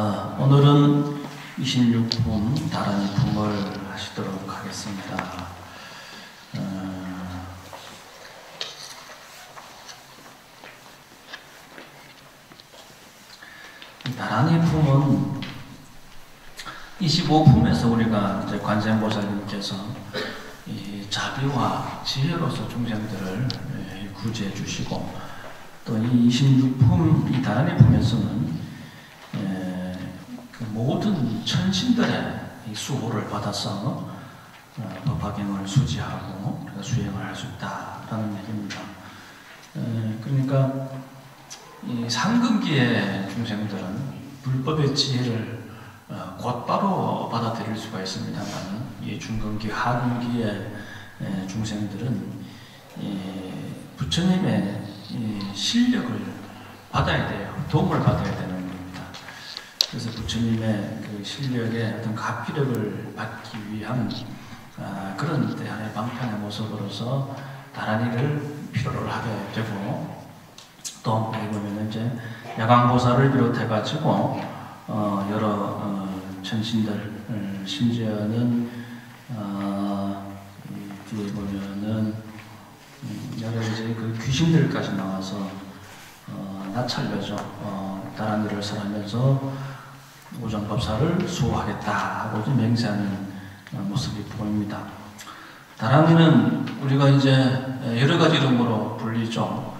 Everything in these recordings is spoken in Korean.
오늘은 26품 다란이 품을 하시도록 하겠습니다. 다란이 품은 25품에서 우리가 이제 관세음보살님께서 이 자비와 지혜로서 중생들을 구제해 주시고, 또 이 26품 이 다란이 품에서는 그 모든 천신들의 이 수호를 받아서 법화경을 수지하고 우리가 수행을 할 수 있다라는 얘기입니다. 그러니까 이 상근기의 중생들은 불법의 지혜를 곧바로 받아들일 수가 있습니다만, 이 중근기, 하근기의 중생들은 부처님의 실력을 받아야 돼요. 도움을 받아야 되는 겁니다. 그래서 부처님의 그 실력의 어떤 가피력을 받기 위한 그런 대안의 방편의 모습으로서 다란이를 필요로 하게 되고, 또 보면 이제 야광보살을 비롯해가지고 여러 천신들, 심지어는 뒤에 보면은 여러 이제 그 귀신들까지 나와서 나찰려져 다란이를 설하면서 오정법사를 수호하겠다 하고 좀 맹세하는 모습이 보입니다. 다란이는 우리가 이제 여러 가지 이름으로 불리죠.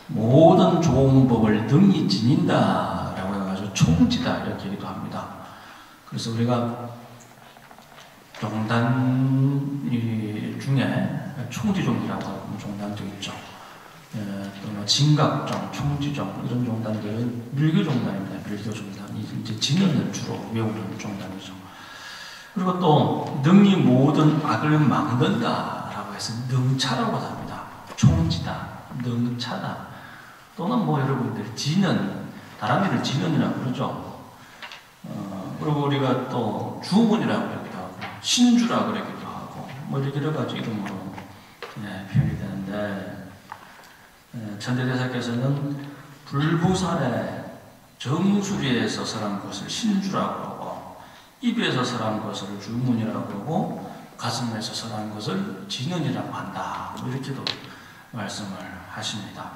모든 좋은 법을 능히 지닌다라고 해가지고 총지다 이렇게 얘기도 합니다. 그래서 우리가 종단 중에 총지종이라고 하는 종단도 있죠. 또 뭐 진각종, 총지종 이런 종단들은 밀교 종단입니다. 밀교 종단이 이제 진언을 주로 외우는 종단이죠. 그리고 또 능히 모든 악을 막는다라고 해서 능차라고 합니다. 총지다, 능차다. 또는 뭐 여러분들 진언, 다란이를 진언이라고 그러죠. 그리고 우리가 또 주문이라고 그러기도 하고 신주라고 그러기도 하고 뭐 이렇게 여러 가지 이름으로 표현이 되는데, 천대대사께서는 불보살의 정수리에서 설한 것을 신주라고 하고, 입에서 설한 것을 주문이라고 하고, 가슴에서 설한 것을 진언이라고 한다, 이렇게도 말씀을 하십니다.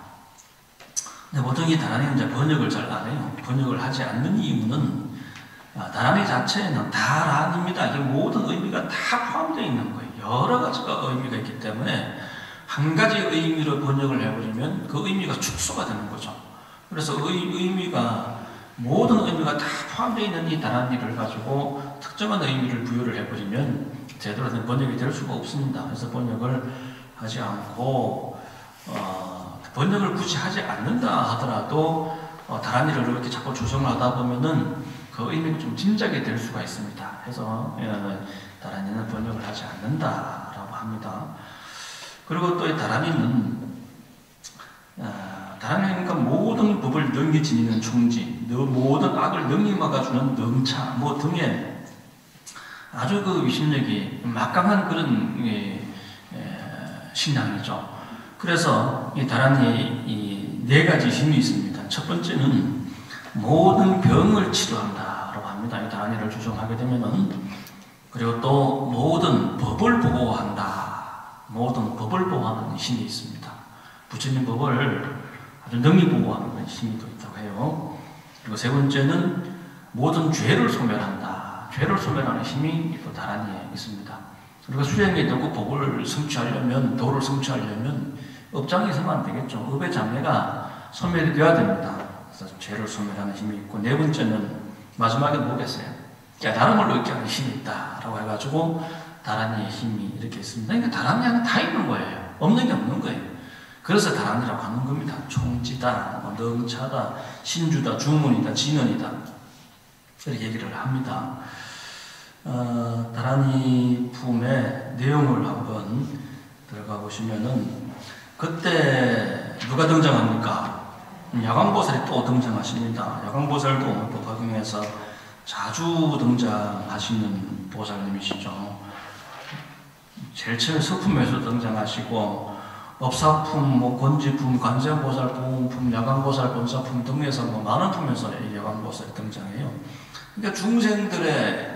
근데 보통 이 다란이는 이제 번역을 잘 안 해요. 번역을 하지 않는 이유는 다란이 자체에는 다란입니다. 이게 모든 의미가 다 포함되어 있는 거예요. 여러 가지가 의미가 있기 때문에 한 가지 의미로 번역을 해버리면 그 의미가 축소가 되는 거죠. 그래서 의미가 모든 의미가 다 포함되어 있는 이 다란이를 가지고 특정한 의미를 부여를 해버리면 제대로 된 번역이 될 수가 없습니다. 그래서 번역을 하지 않고 번역을 굳이 하지 않는다 하더라도 다란이를 이렇게 자꾸 조정을 하다 보면은 그 의미가 좀 짐작이 될 수가 있습니다. 그래서 다란이는 번역을 하지 않는다라고 합니다. 그리고 또 이 다란이는 그러니까 모든 법을 능히 지니는 총지, 모든 악을 능히 막아주는 능차 뭐 등의 아주 그 위심력이 막강한 그런 신앙이죠. 그래서 이 다란이에 이 네 가지 힘이 있습니다. 첫 번째는 모든 병을 치료한다라고 합니다. 이 다란이를 조정하게 되면은. 그리고 또 모든 법을 보호한다. 모든 법을 보호하는 힘이 있습니다. 부처님 법을 아주 능히 보호하는 힘이 또 있다고 해요. 그리고 세 번째는 모든 죄를 소멸한다. 죄를 소멸하는 힘이 또 다란이에 있습니다. 우리가 수행에 되고 법을 성취하려면, 도를 성취하려면 업장이 있으면 안 되겠죠. 업의 장애가 소멸이 되어야 됩니다. 그래서 죄를 소멸하는 힘이 있고, 네 번째는 마지막에 뭐겠어요? 깨달음을 얻게 하는 힘이 있다라고 해가지고 다란이의 힘이 이렇게 있습니다. 그러니까 다란이 안에 다 있는 거예요. 없는 게 없는 거예요. 그래서 다란이라고 하는 겁니다. 총지다, 능차다, 신주다, 주문이다, 진언이다, 이렇게 얘기를 합니다. 다란이 품의 내용을 한번 들어가 보시면은, 그때 누가 등장합니까? 야광보살이 또 등장하십니다. 야광보살도 법화경에서 자주 등장하시는 보살님이시죠. 제일 처음 서품에서 등장하시고, 업사품, 뭐 권지품, 관세음보살, 보음품, 야광보살, 본사품 등에서 뭐 많은 품에서 이 야광보살이 등장해요. 그러니까 중생들의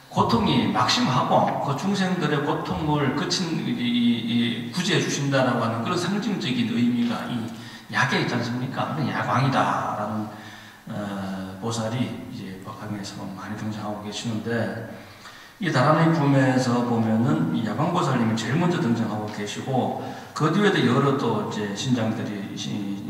고통이 막심하고 그 중생들의 고통을 구제해 주신다라고 하는 그런 상징적인 의미가 이 약에 있지 않습니까? 야광이다라는 보살이 이제 법화경에서 많이 등장하고 계시는데, 이 다란이 품에서 보면은 이 야광보살님이 제일 먼저 등장하고 계시고, 그 뒤에도 여러 또 이제 신장들이,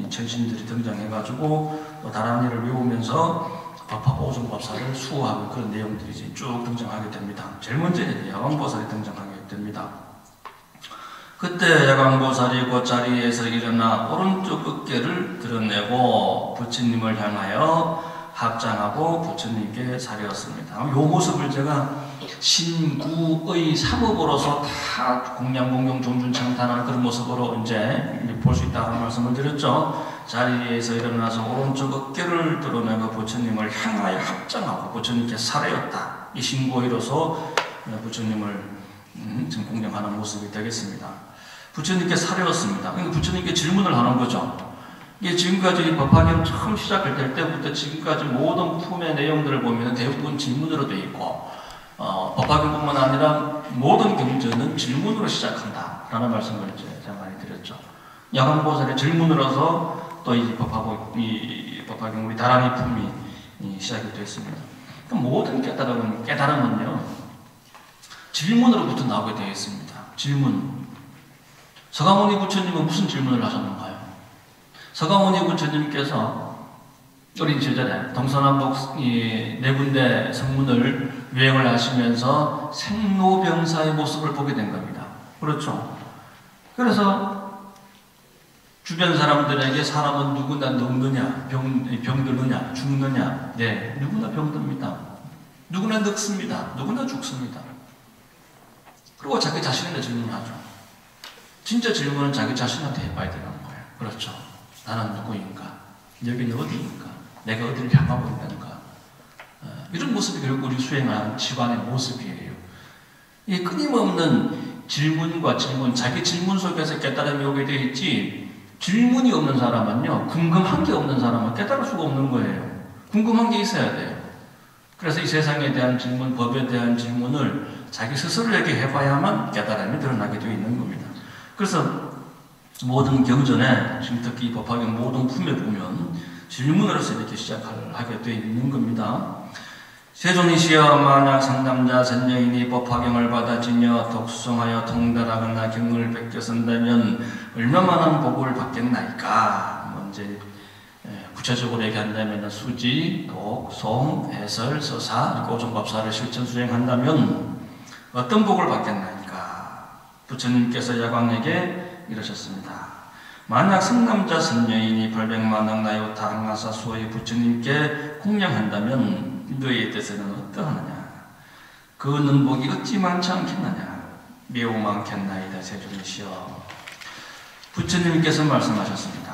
천신들이 등장해가지고 또 다란이를 외우면서 법화고 오종법사를 수호하는 그런 내용들이 이제 쭉 등장하게 됩니다. 제일 먼저 야광보살이 등장하게 됩니다. 그때 야광보살이 그 자리에서 일어나 오른쪽 어깨를 드러내고 부처님을 향하여 합장하고 부처님께 사려었습니다. 이 모습을 제가 신구의 삼업으로서 다 공양, 공경, 종준, 창탄하는 그런 모습으로 이제 볼 수 있다는 말씀을 드렸죠. 자리에서 일어나서 오른쪽 어깨를 드러내고 부처님을 향하여 합장하고 부처님께 사려였다. 이 신구의로서 부처님을 공양하는 모습이 되겠습니다. 부처님께 사려였습니다. 부처님께 질문을 하는 거죠. 이게 지금까지 법화경 처음 시작할 때부터 지금까지 모든 품의 내용들을 보면 대부분 질문으로 되어 있고, 법화경뿐만 아니라 모든 경전은 질문으로 시작한다라는 말씀을 이제 제가 많이 드렸죠. 야광보살의 질문으로서 또 이 법화경 우리 다란이 품이 시작이 됐습니다. 모든 깨달음은요 질문으로부터 나오게 되어 있습니다. 질문. 서가모니 부처님은 무슨 질문을 하셨는가요? 서가모니 부처님께서 어린 시절에 동서남북 네 군데 성문을 유행을 하시면서 생로병사의 모습을 보게 된 겁니다. 그렇죠? 그래서 주변 사람들에게 사람은 누구나 늙느냐, 병드느냐, 죽느냐, 네, 누구나 병듭니다. 누구나 늙습니다. 누구나 죽습니다. 그리고 자기 자신에게 질문하죠. 진짜 질문은 자기 자신한테 해봐야 되는 거예요. 그렇죠? 나는 누구인가? 여기는 어디인가? 내가 어디를 향하고 있는가? 이런 모습이 결국 우리 수행하는 직관의 모습이에요. 이 끊임없는 질문과 질문, 자기 질문 속에서 깨달음이 오게 되어 있지, 질문이 없는 사람은요, 궁금한 게 없는 사람은 깨달을 수가 없는 거예요. 궁금한 게 있어야 돼요. 그래서 이 세상에 대한 질문, 법에 대한 질문을 자기 스스로에게 해봐야만 깨달음이 드러나게 되어 있는 겁니다. 그래서 모든 경전에, 지금 특히 법화경 모든 품에 보면 질문으로서 이렇게 시작하게 되어 있는 겁니다. 세존이시여 만약 상남자 선녀인이 법화경을 받아지며 독송하여 통달하거나 경을 베껴 쓴다면 얼마만한 복을 받겠나이까? 이제 구체적으로 얘기한다면 수지, 독, 송, 해설, 서사, 오종법사를 실천 수행한다면 어떤 복을 받겠나이까? 부처님께서 야광에게 이러셨습니다. 만약 성남자 선녀인이 800만억 나요타 항아사 수호의 부처님께 공양한다면 너의 뜻에는 어떠하느냐? 그 능복이 어찌 많지 않겠느냐? 매우 많겠나이다. 세존이시여. 부처님께서 말씀하셨습니다.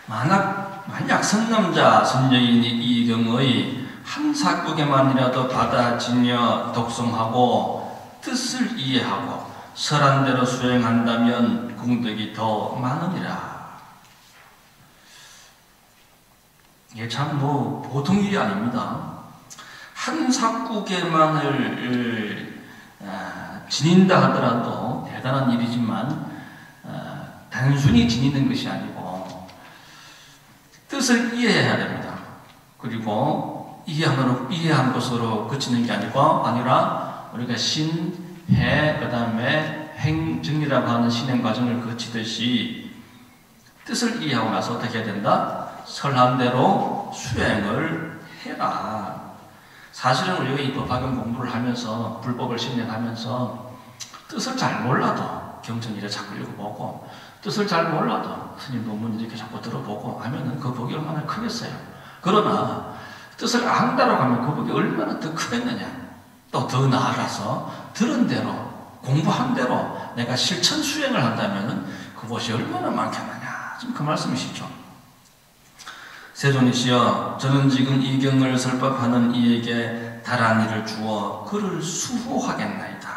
만약 성남자 선녀인이 이 경의 한 사국에만이라도 받아지며 독송하고 뜻을 이해하고 설한 대로 수행한다면功德이 더 많으니라. 이게 참 보통 일이 아닙니다. 한 사국에만을 지닌다 하더라도 대단한 일이지만 단순히 지니는 것이 아니고 뜻을 이해해야 됩니다. 그리고 이해한 것으로 그치는 게 아니라 우리가 신, 해, 그 다음에 행정이라고 하는 신행 과정을 거치듯이 뜻을 이해하고 나서 어떻게 해야 된다? 설한 대로 수행을 해라. 사실은 우리가 이 법화경 공부를 하면서 불법을 신행하면서 뜻을 잘 몰라도 경전이래 자꾸 읽어보고 뜻을 잘 몰라도 스님 논문 이렇게 자꾸 들어보고 하면은 그 복이 얼마나 크겠어요. 그러나 뜻을 안다고 하면 그 복이 얼마나 더 크겠느냐. 또 더 나아가서 들은 대로 공부한 대로 내가 실천 수행을 한다면 그것이 얼마나 많겠느냐. 지금 그 말씀이시죠. 세존이시여, 저는 지금 이 경을 설법하는 이에게 다란이를 주어 그를 수호하겠나이다.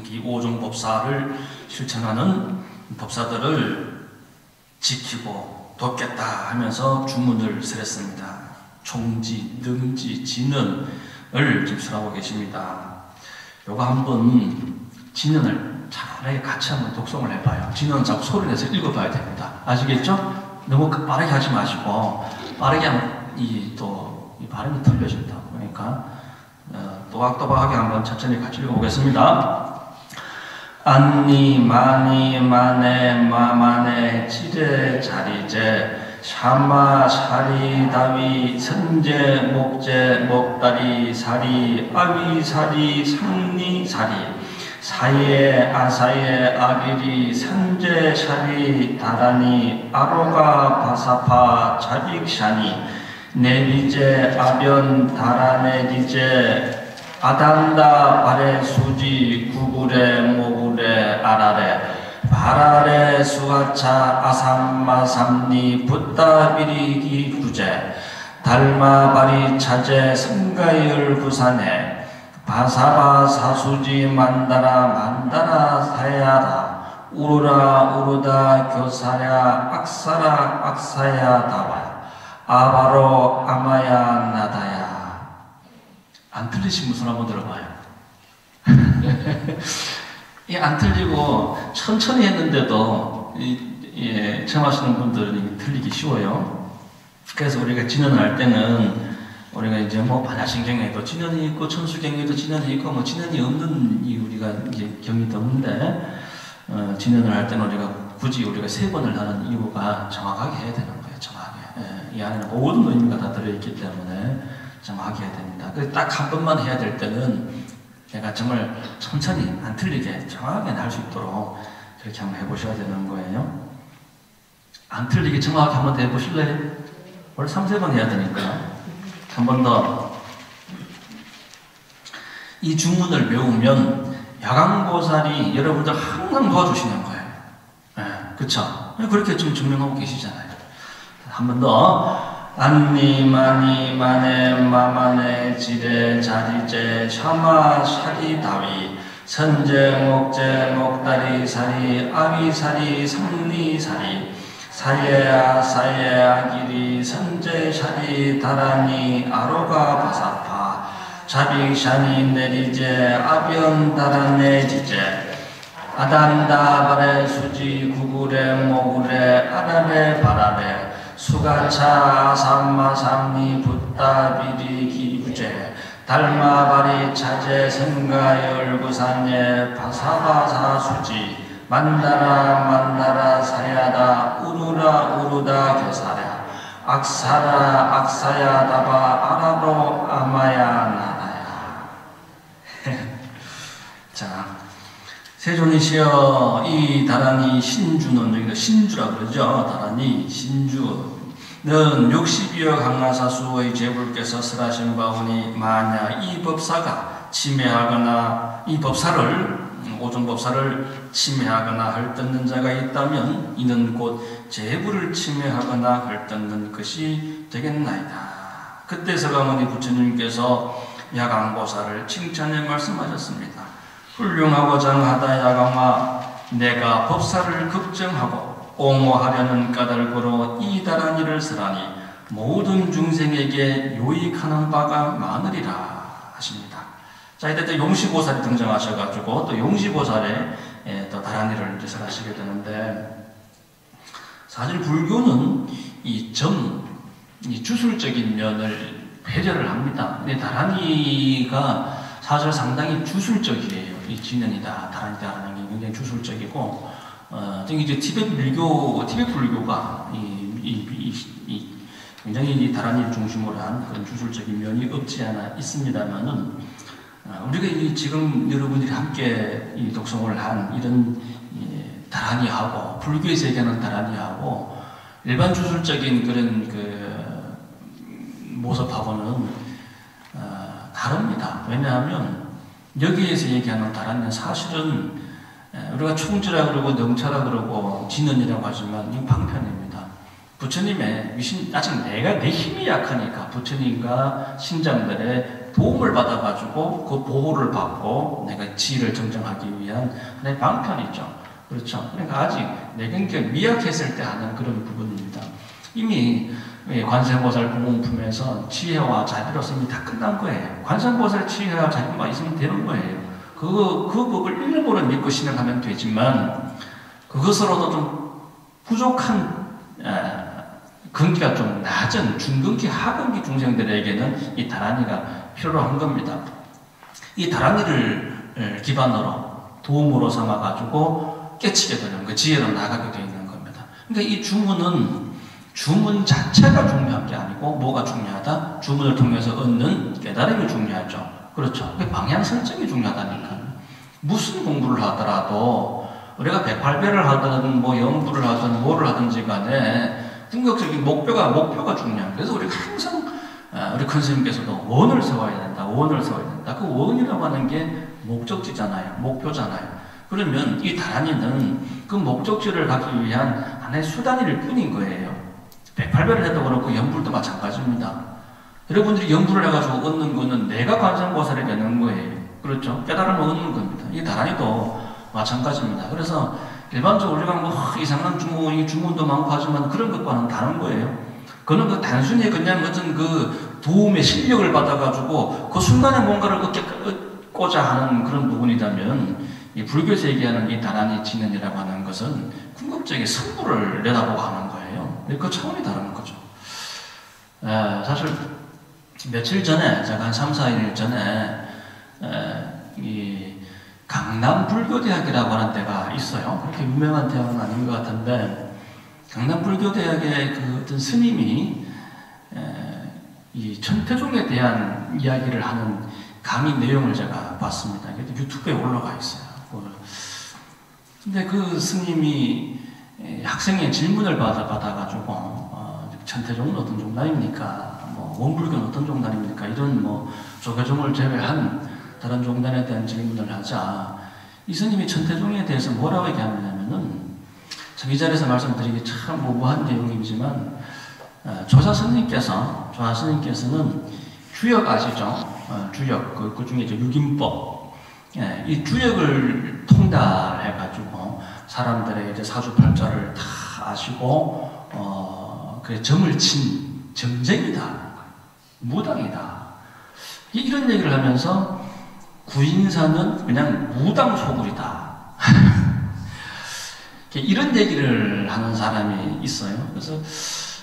이 오종법사를 실천하는 법사들을 지키고 돕겠다 하면서 주문을 설했습니다. 총지, 능지, 진언을 집수하고 계십니다. 요거 한번 진언을 차라리 같이 한번 독송을 해봐요. 진언 자꾸 소리내서 읽어봐야 됩니다. 아시겠죠? 너무 빠르게 하지 마시고 빠르게 하면 이 발음이 틀려진다. 그러니까 또박또박하게 한번 천천히 같이 읽어보겠습니다. 안니 마니 마네 마마네 지레 자리제 샤마 사리 다위 선제 목제 목다리 사리 아위 사리 상리 사리 사예 아사예 아비리 선제 샤리 다라니 아로가 바사파 자빅샤니 네리제 아변 다라네리제 아단다 바레 수지 구구레 모구레 아라레 바라레 수가차 아삼마삼니 붓다비리기 구제 달마바리 차제 성가열 구산에 바사바 사수지 만다라 만다라 사야라 우르라 우르다 교사야 악사라 악사야 다와 아바로 아마야 나다야. 안 틀리신 분손 한번 들어봐요. 이 안 틀리고 천천히 했는데도 처음 하시는 분들은 틀리기 쉬워요. 그래서 우리가 진언을 할 때는 우리가 이제 뭐 반야신경에도 진언이 있고 천수경에도 진언이 있고 뭐 진언이 없는 우리가 이제 경이도 없는데 진언을 할 때는 우리가 굳이 우리가 3번을 하는 이유가 정확하게 해야 되는 거예요. 정확하게. 이 안에는 모든 의미가 다 들어있기 때문에 정확하게 해야 됩니다. 딱 한 번만 해야 될 때는 내가 정말 천천히 안 틀리게 정확하게 할 수 있도록 그렇게 한번 해보셔야 되는 거예요. 안 틀리게 정확하게 한번 더 해보실래요? 원래 3-4번 해야 되니까 한 번 더. 이 주문을 배우면 야광보살이 여러분들 항상 도와주시는 거예요. 그쵸? 그렇게 좀 증명하고 계시잖아요. 한 번 더. 안니 마니 마네 마마네 지레 자리제 샤마 샤리 다위 선제 목제 목다리 사리 아위 사리 상리 사리 사예아 사예아 기리 선제 샤리 다라니 아로가 바사파 자빅샤니 내리제 아변 다라네 지제 아단다 바레 수지 구구레 모구레 아라레 바라레 수가차 삼마삼니 붓다비리 기구제 달마바리 차제 성가열 구산예 바사바사 수지 만다라 만다라 사야다 우르라 우르다 교사랴 악사라 악사야 다바 아라로 아마야 나나야. 자, 세존이시여 이 다라니 신주는 여기가 신주라 그러죠. 다라니 신주 는 60여 강나사수의 제불께서 설하신 바오니 만약 이 법사가 침해하거나 이 법사를 오존법사를 침해하거나 헐뜯는 자가 있다면 이는 곧 제불을 침해하거나 헐뜯는 것이 되겠나이다. 그때 서가모니 부처님께서 야광보살을 칭찬해 말씀하셨습니다. 훌륭하고 장하다 야광아, 내가 법사를 걱정하고 옹호하려는 까닭으로 이 다라니를 설하니 모든 중생에게 유익하는 바가 많으리라 하십니다. 자, 이때 또 용시보살이 등장하셔가지고 또 용시보살의 또 다라니를 이제 설하시게 되는데, 사실 불교는 이 주술적인 면을 배제를 합니다. 근데 다라니가 사실 상당히 주술적이에요. 이 진언이다, 다라니다라는 게 굉장히 주술적이고, 이제 티베트 불교가 굉장히 이 다라니를 중심으로 한 그런 주술적인 면이 없지 않아 있습니다만은, 우리가 지금 여러분들이 함께 이 독송을 한 이런 다라니하고 불교에서 얘기하는 다라니하고 일반 주술적인 그런 그 모습하고는 다릅니다. 왜냐하면 여기에서 얘기하는 다라니는 사실은 우리가 충지라 그러고 능차라 그러고 진언이라고 하지만 이 방편입니다. 부처님의 아직 내 힘이 약하니까 부처님과 신장들의 도움을 받아가지고 그 보호를 받고 내가 지혜를 정정하기 위한 하나의 방편이죠. 그렇죠. 그러니까 아직 내 경계가 미약했을 때 하는 그런 부분입니다. 이미 관세음보살 공공품에서 지혜와 자비로서 이미 다 끝난 거예요. 관세음보살 지혜와 자비만 있으면 되는 거예요. 그 법을 일부러 믿고 신앙하면 되지만 그것으로도 좀 부족한 근기가 좀 낮은 중근기 하근기 중생들에게는 이 다란이가 필요한 겁니다. 이 다란이를 기반으로 도움으로 삼아가지고 깨치게 되는 그 지혜로 나가게 되어 있는 겁니다. 그러니까 이 주문은 주문 자체가 중요한 게 아니고 뭐가 중요하다? 주문을 통해서 얻는 깨달음이 중요하죠. 그렇죠. 방향 설정이 중요하다니까. 무슨 공부를 하더라도 우리가 108배를 하든 뭐 연구를 하든 뭐를 하든지 간에 궁극적인 목표가 중요한. 그래서 우리가 항상 우리 큰 스님께서도 원을 세워야 된다. 원을 세워야 된다. 그 원이라고 하는 게 목적지잖아요. 목표잖아요. 그러면 이 다란이는 그 목적지를 가기 위한 하나의 수단일 뿐인 거예요. 108배를 해도 그렇고 연불도 마찬가지입니다. 여러분들이 연불을 해가지고 얻는 거는 내가 관세음보살이 되는 거예요. 그렇죠? 깨달음을 얻는 겁니다. 이 다란이도 마찬가지입니다. 그래서 일반적으로 우리가 뭐 이상한 주문도 많고 하지만 그런 것과는 다른 거예요. 그는 그 단순히 그냥 어떤 그 도움의 실력을 받아가지고 그 순간에 뭔가를 얻고자 하는 그런 부분이라면 이 불교에서 얘기하는 이 다란이 진언이라고 하는 것은 궁극적인 선물을 내다보고 하는 거예요. 그 차원이 다른 거죠. 사실 며칠 전에 제가 한 3, 4일 전에 이 강남불교대학이라고 하는 데가 있어요. 그렇게 유명한 대학은 아닌 것 같은데 강남불교대학의 그 어떤 스님이 이 천태종에 대한 이야기를 하는 강의 내용을 제가 봤습니다. 유튜브에 올라가 있어요. 근데 그 스님이 학생의 질문을 받아가지고 천태종은 어떤 종단입니까? 뭐 원불교는 어떤 종단입니까? 이런 뭐 조계종을 제외한 다른 종단에 대한 질문을 하자 이 스님이 천태종에 대해서 뭐라고 얘기하느냐면은 참 이 자리에서 말씀드리기 참 모호한 내용이지만 조사 스님께서는 주역 아시죠? 주역 그 중에 이제 유김법 이 주역을 통달해가지고 사람들의 이제 사주팔자를 다 아시고 그 점을 친 점쟁이다, 무당이다 이런 얘기를 하면서 구인사는 그냥 무당소굴이다. 이런 얘기를 하는 사람이 있어요. 그래서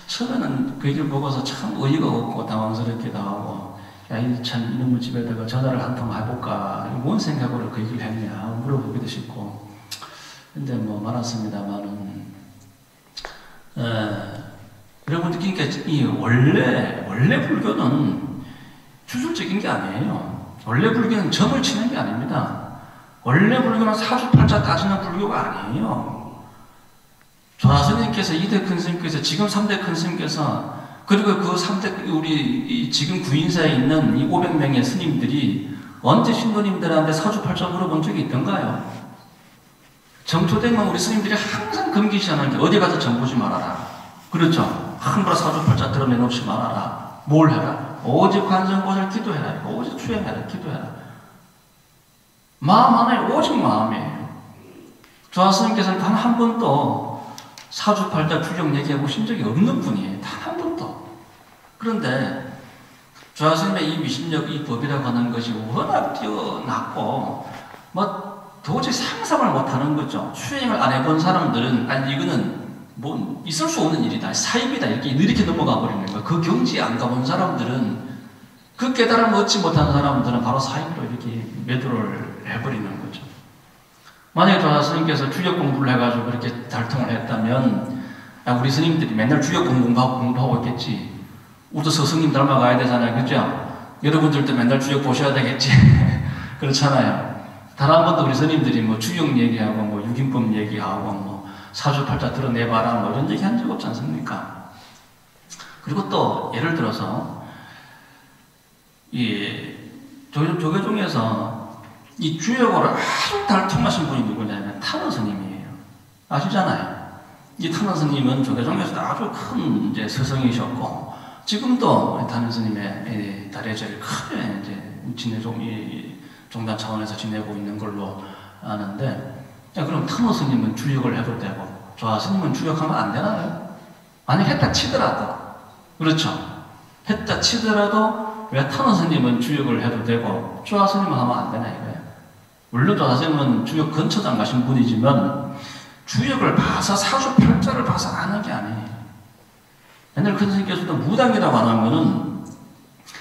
처음에는 그 얘기를 보고서 참 어이가 없고 당황스럽기도 하고 야, 참 이놈의 집에다가 전화를 한 통 해볼까 뭔 생각으로 그 얘기를 했냐 물어보기도 싶고 근데 뭐 많았습니다만은 여러분들 그러니까 이 원래 불교는 주술적인 게 아니에요. 원래 불교는 점을 치는 게 아닙니다. 원래 불교는 사주팔자 따지는 불교가 아니에요. 조사스님께서 2대 큰 스님께서 지금 3대 큰 스님께서 그리고 그 3대 우리 지금 구인사에 있는 이 500명의 스님들이 언제 신도님들한테 사주팔자 물어본 적이 있던가요? 정초되면 우리 스님들이 항상 금기시하는 게 어디 가서 점 보지 말아라. 그렇죠? 함부로 사주팔자 드러내놓지 말아라. 뭘 해라? 오직 관세음보살 기도해라. 오직 추행해라. 기도해라. 마음 하나에 오직 마음이에요. 조사스님께서는 단 한 번도 사주팔자 추경 얘기하고 신 적이 없는 분이에요. 단 한 번도. 그런데 조사스님의 이 미신력, 이 법이라고 하는 것이 워낙 뛰어났고 뭐 도저히 상상을 못하는 거죠. 추행을 안 해본 사람들은 아니 이거는 뭐 있을 수 없는 일이다. 사입이다. 이렇게 넘어가 버리는 거예요. 그 경지에 안 가본 사람들은 그 깨달음을 얻지 못한 사람들은 바로 사입으로 이렇게 매도를 해버리는 거죠. 만약에 조사 스님께서 주역 공부를 해가지고 그렇게 달통을 했다면 우리 스님들이 맨날 주역 공부하고 있겠지. 우리도 스승님 닮아가야 되잖아요. 그죠? 여러분들도 맨날 주역 보셔야 되겠지. 그렇잖아요. 단 한 번도 우리 스님들이 뭐 주역 얘기하고 뭐 유김법 얘기하고 뭐 사주팔자 드러내봐라 뭐 이런 얘기 한 적 없지 않습니까? 그리고 또 예를 들어서 이 조계종에서 이 주역으로 아주 달통하신 분이 누구냐면 탄원 스님이에요. 아시잖아요. 이 탄원 스님은 조계종에서도 아주 큰 이제 스승이셨고 지금도 탄원 스님의 다례제를 크게 이제 종단 차원에서 지내고 있는 걸로 아는데, 야, 그럼 탄원 스님은 주역을 해도 되고, 조사 스님은 주역하면 안 되나요? 만약 했다 치더라도, 그렇죠? 했다 치더라도 왜 타노 스님은 주역을 해도 되고 조화 스님은 하면 안 되나 이거예요. 물론 조화 스님은 주역 근처장 가신 분이지만 주역을 봐서 사주팔자를 봐서 아는 게 아니에요. 옛날 큰 스님께서도 무당이라고 안 하면은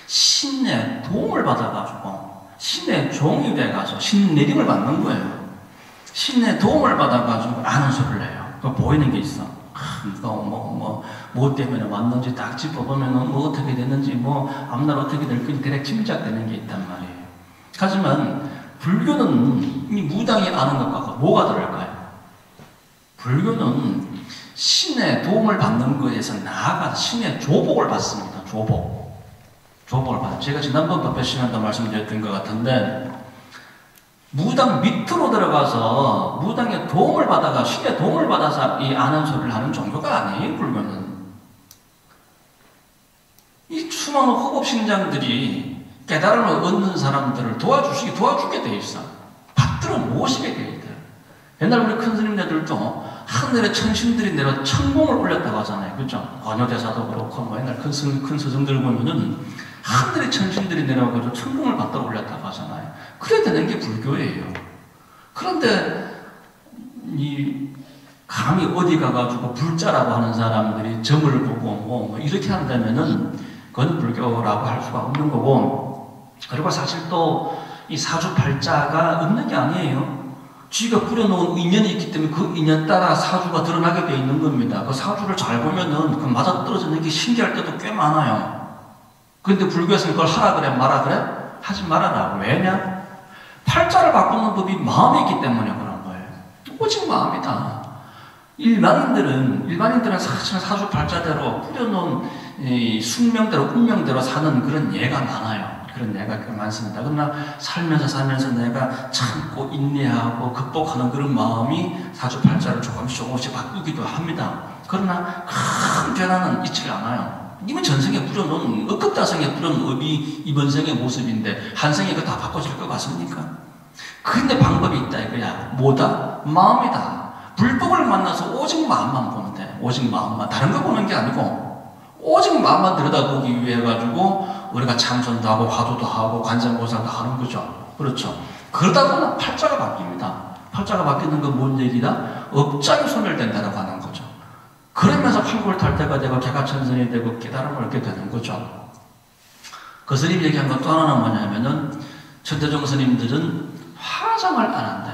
신의 도움을 받아가지고 신의 종이 돼가지고 신 내림을 받는 거예요. 신의 도움을 받아가지고 아는 소리를 해요. 그 보이는 게 있어. 뭐 때문에 왔는지 딱 짚어보면은 뭐 어떻게 됐는지 앞날 어떻게 될 건지 대략 짐작되는 게 있단 말이에요. 하지만 불교는 이 무당이 아는 것과 뭐가 다를까요? 불교는 신의 도움을 받는 것에서 나아가 신의 조복을 받습니다. 조복을 받아요. 제가 지난번 법회 시간도 말씀드렸던 것 같은데 무당 밑으로 들어가서 무당의 도움을 받아가 신의 도움을 받아서 이 아는 소리를 하는 종교가 아니에요. 불교는 이 수많은 호법신장들이 깨달음을 얻는 사람들을 도와주게 돼 있어. 받들어 모시게 돼 있다. 옛날 우리 큰 스님네들도 하늘에 천신들이 내려 천공을 올렸다고 하잖아요. 그죠? 관여대사도 그렇고 옛날 큰 스승들 보면은 하늘에 천신들이 내려와가지고 천공을 받들어 올렸다고 하잖아요. 그래야 되는 게 불교예요. 그런데 감히 어디 가가지고 불자라고 하는 사람들이 점을 보고 이렇게 한다면은 그건 불교라고 할 수가 없는 거고, 그리고 사실 또 이 사주팔자가 없는 게 아니에요. 쥐가 뿌려놓은 인연이 있기 때문에 그 인연 따라 사주가 드러나게 되어 있는 겁니다. 그 사주를 잘 보면은 그 맞아떨어지는 게 신기할 때도 꽤 많아요. 근데 불교에서는 그걸 하라 그래 말아 그래? 하지 말아라. 왜냐? 팔자를 바꾸는 법이 마음이 있기 때문에 그런 거예요. 오직 마음이다. 일반인들은 사실 사주팔자대로 뿌려놓은 숙명대로 운명대로 사는 그런 예가 많아요. 그런 예가 많습니다. 그러나 살면서 내가 참고 인내하고 극복하는 그런 마음이 사주팔자를 조금씩 바꾸기도 합니다. 그러나 큰 변화는 있지 않아요. 이미 전생에 뿌려놓은 억겁다생에 뿌려놓은 업이 이번 생의 모습인데 한 생에 그거 다 바꿔질 것 같습니까? 근데 방법이 있다 이거야. 뭐다? 마음이다. 불법을 만나서 오직 마음만 보면 돼. 오직 마음만. 다른 거 보는 게 아니고 오직 마음만 들여다보기 위해 가지고 우리가 참선도 하고 화두도 하고 관세음보살도 하는 거죠. 그렇죠. 그러다 보면 팔자가 바뀝니다. 팔자가 바뀌는 건 뭔 얘기다? 업장이 소멸된다고 하는 거죠. 그러면서 활골탈태가 되고 개가천선이 되고 깨달음을 얻게 되는 거죠. 그 스님 얘기한 것 또 하나는 뭐냐면은 천대종 스님들은 화장을 안 한다.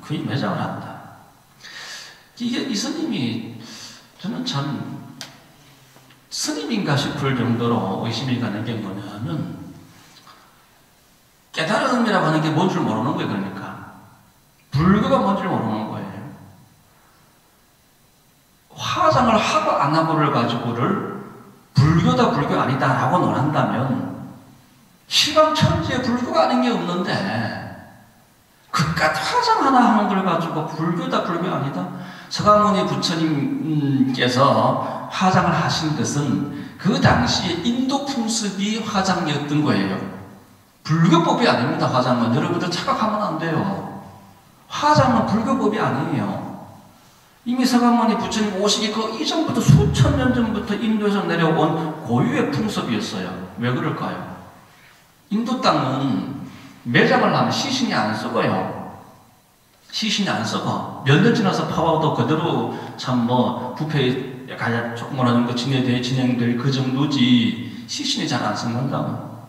거의 매장을 한다. 이 스님이 저는 참 스님인가 싶을 정도로 의심이 가는 게 뭐냐면 깨달음이라고 하는 게 뭔 줄 모르는 거예요. 그러니까 불교가 뭔 줄 모르는 거예요. 화장을 하고 안 하고를 가지고를 불교다 불교 아니다 라고 논한다면 시방천지에 불교가 아닌 게 없는데 그깟 화장 하나 하는 걸 가지고 불교다 불교 아니다? 서가모니 부처님께서 화장을 하신 것은 그 당시에 인도 풍습이 화장이었던 거예요. 불교법이 아닙니다. 화장은 여러분들 착각하면 안 돼요. 화장은 불교법이 아니에요. 이미 서가모니 부처님 오시기 그 이전부터 수천 년 전부터 인도에서 내려온 고유의 풍습이었어요. 왜 그럴까요? 인도 땅은 매장을 하면 시신이 안 썩어요. 시신이 안 썩어. 몇 년 지나서 파와도 그대로 부패에 가장 조그만한 거 진행될 그 정도지 시신이 잘 안 썩는다고.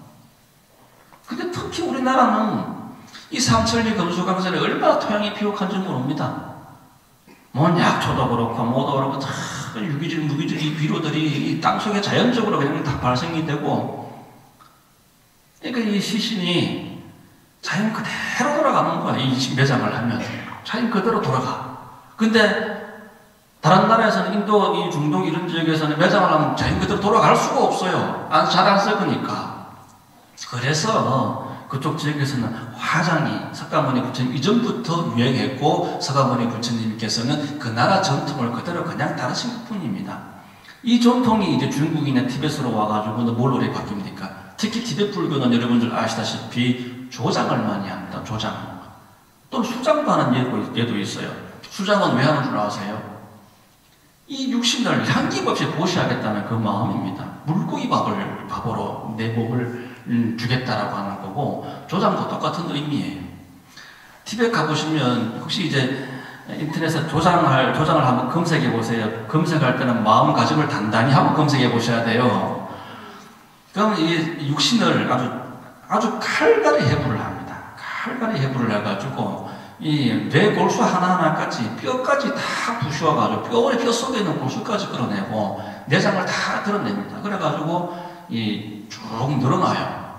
근데 특히 우리나라는 이 삼천리 금수강산에 얼마나 토양이 비옥한지 모릅니다. 약초도 그렇고 뭐도 그렇고 다 유기질 무기질 이 비료들이 이 땅속에 자연적으로 그냥 다 발생이 되고, 그러니까 이 시신이 자연 그대로 돌아가는 거야. 이 매장을 하면 자연 그대로 돌아가. 근데 다른 나라에서는 인도, 이 중동 이런 지역에서는 매장을 하면 자연 그대로 돌아갈 수가 없어요. 잘 안 썩으니까. 그래서 그쪽 지역에서는 화장이 석가모니 부처님 이전부터 유행했고 석가모니 부처님께서는 그 나라 전통을 그대로 그냥 따르신 것 뿐입니다. 이 전통이 이제 중국이나 티벳으로 와가지고 뭘로 바뀝니까? 특히 티벳 불교는 여러분들 아시다시피 조장을 많이 합니다. 조장. 또 수장도 하는 예도 있어요. 수장은 왜 하는 줄 아세요? 이 육신을 향김없이 보시하겠다는 그 마음입니다. 물고기 밥으로 내 목을 주겠다라고 하는 거고, 조장도 똑같은 의미예요. 티벳 가보시면 혹시 이제 인터넷에 조장을 한번 검색해 보세요. 검색할 때는 마음가짐을 단단히 하고 검색해 보셔야 돼요. 그럼 이 육신을 아주 칼갈이 해부를 합니다. 칼갈이 해부를 해가지고 이 뇌 골수 하나하나까지 뼈까지 다 부수어가지고 뼈 속에 있는 골수까지 끌어내고 내장을 다 드러냅니다. 그래가지고 쭉 늘어나요.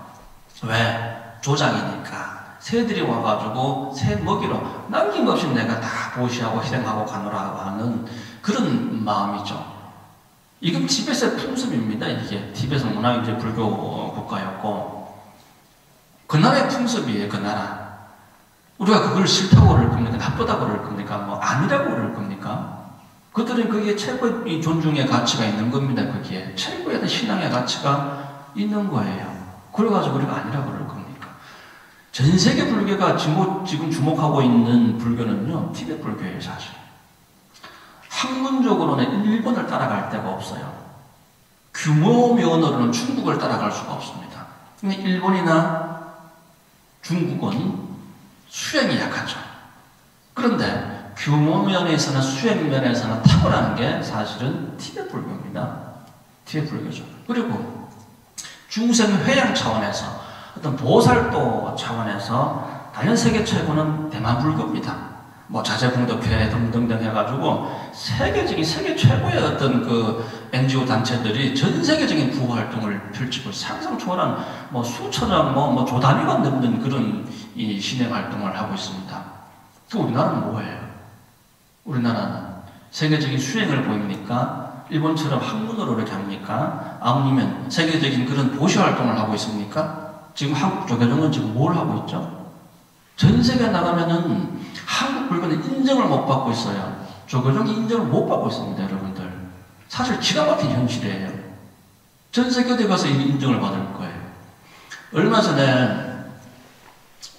왜? 조장이니까. 새들이 와가지고 새 먹이로 남김없이 내가 다 보시하고 희생하고 가노라고 하는 그런 마음이죠. 이건 티벳의 풍습입니다. 이게 티벳은 워낙 이제 불교 국가였고 그 나라의 풍습이에요. 그 나라. 우리가 그걸 싫다고 그럴 겁니까? 나쁘다고 그럴 겁니까? 뭐 아니라고 그럴 겁니까? 그들은 그게 최고의 존중의 가치가 있는 겁니다. 그게 최고의 신앙의 가치가 있는 거예요. 그래가지고 우리가 아니라고 그럴 겁니다. 전 세계 불교가 지금 주목하고 있는 불교는요, 티벳 불교예요, 사실. 학문적으로는 일본을 따라갈 데가 없어요. 규모 면으로는 중국을 따라갈 수가 없습니다. 근데 일본이나 중국은 수행이 약하죠. 그런데 규모 면에서는 수행 면에서는 탁월한 게 사실은 티벳 불교입니다. 티벳 불교죠. 그리고 중생 회양 차원에서 어떤 보살도 차원에서 당연 세계 최고는 대만 불교입니다. 뭐 자제공덕회 등등등 해가지고 세계 최고의 어떤 그 NGO 단체들이 전 세계적인 구호 활동을 펼치고 상상 초월한 뭐 수천억 뭐 조 단위가 넘는 그런 이 신행 활동을 하고 있습니다. 또 우리나라는 뭐예요? 우리나라는 세계적인 수행을 보입니까? 일본처럼 학문으로 이렇게 합니까? 아니면 세계적인 그런 보시 활동을 하고 있습니까? 지금 한국 조계종은 지금 뭘 하고 있죠? 전 세계에 나가면은 한국 불교는 인정을 못 받고 있어요. 조계종이 인정을 못 받고 있습니다, 여러분들. 사실 기가 막힌 현실이에요. 전 세계 어디 가서 이 인정을 받을 거예요. 얼마 전에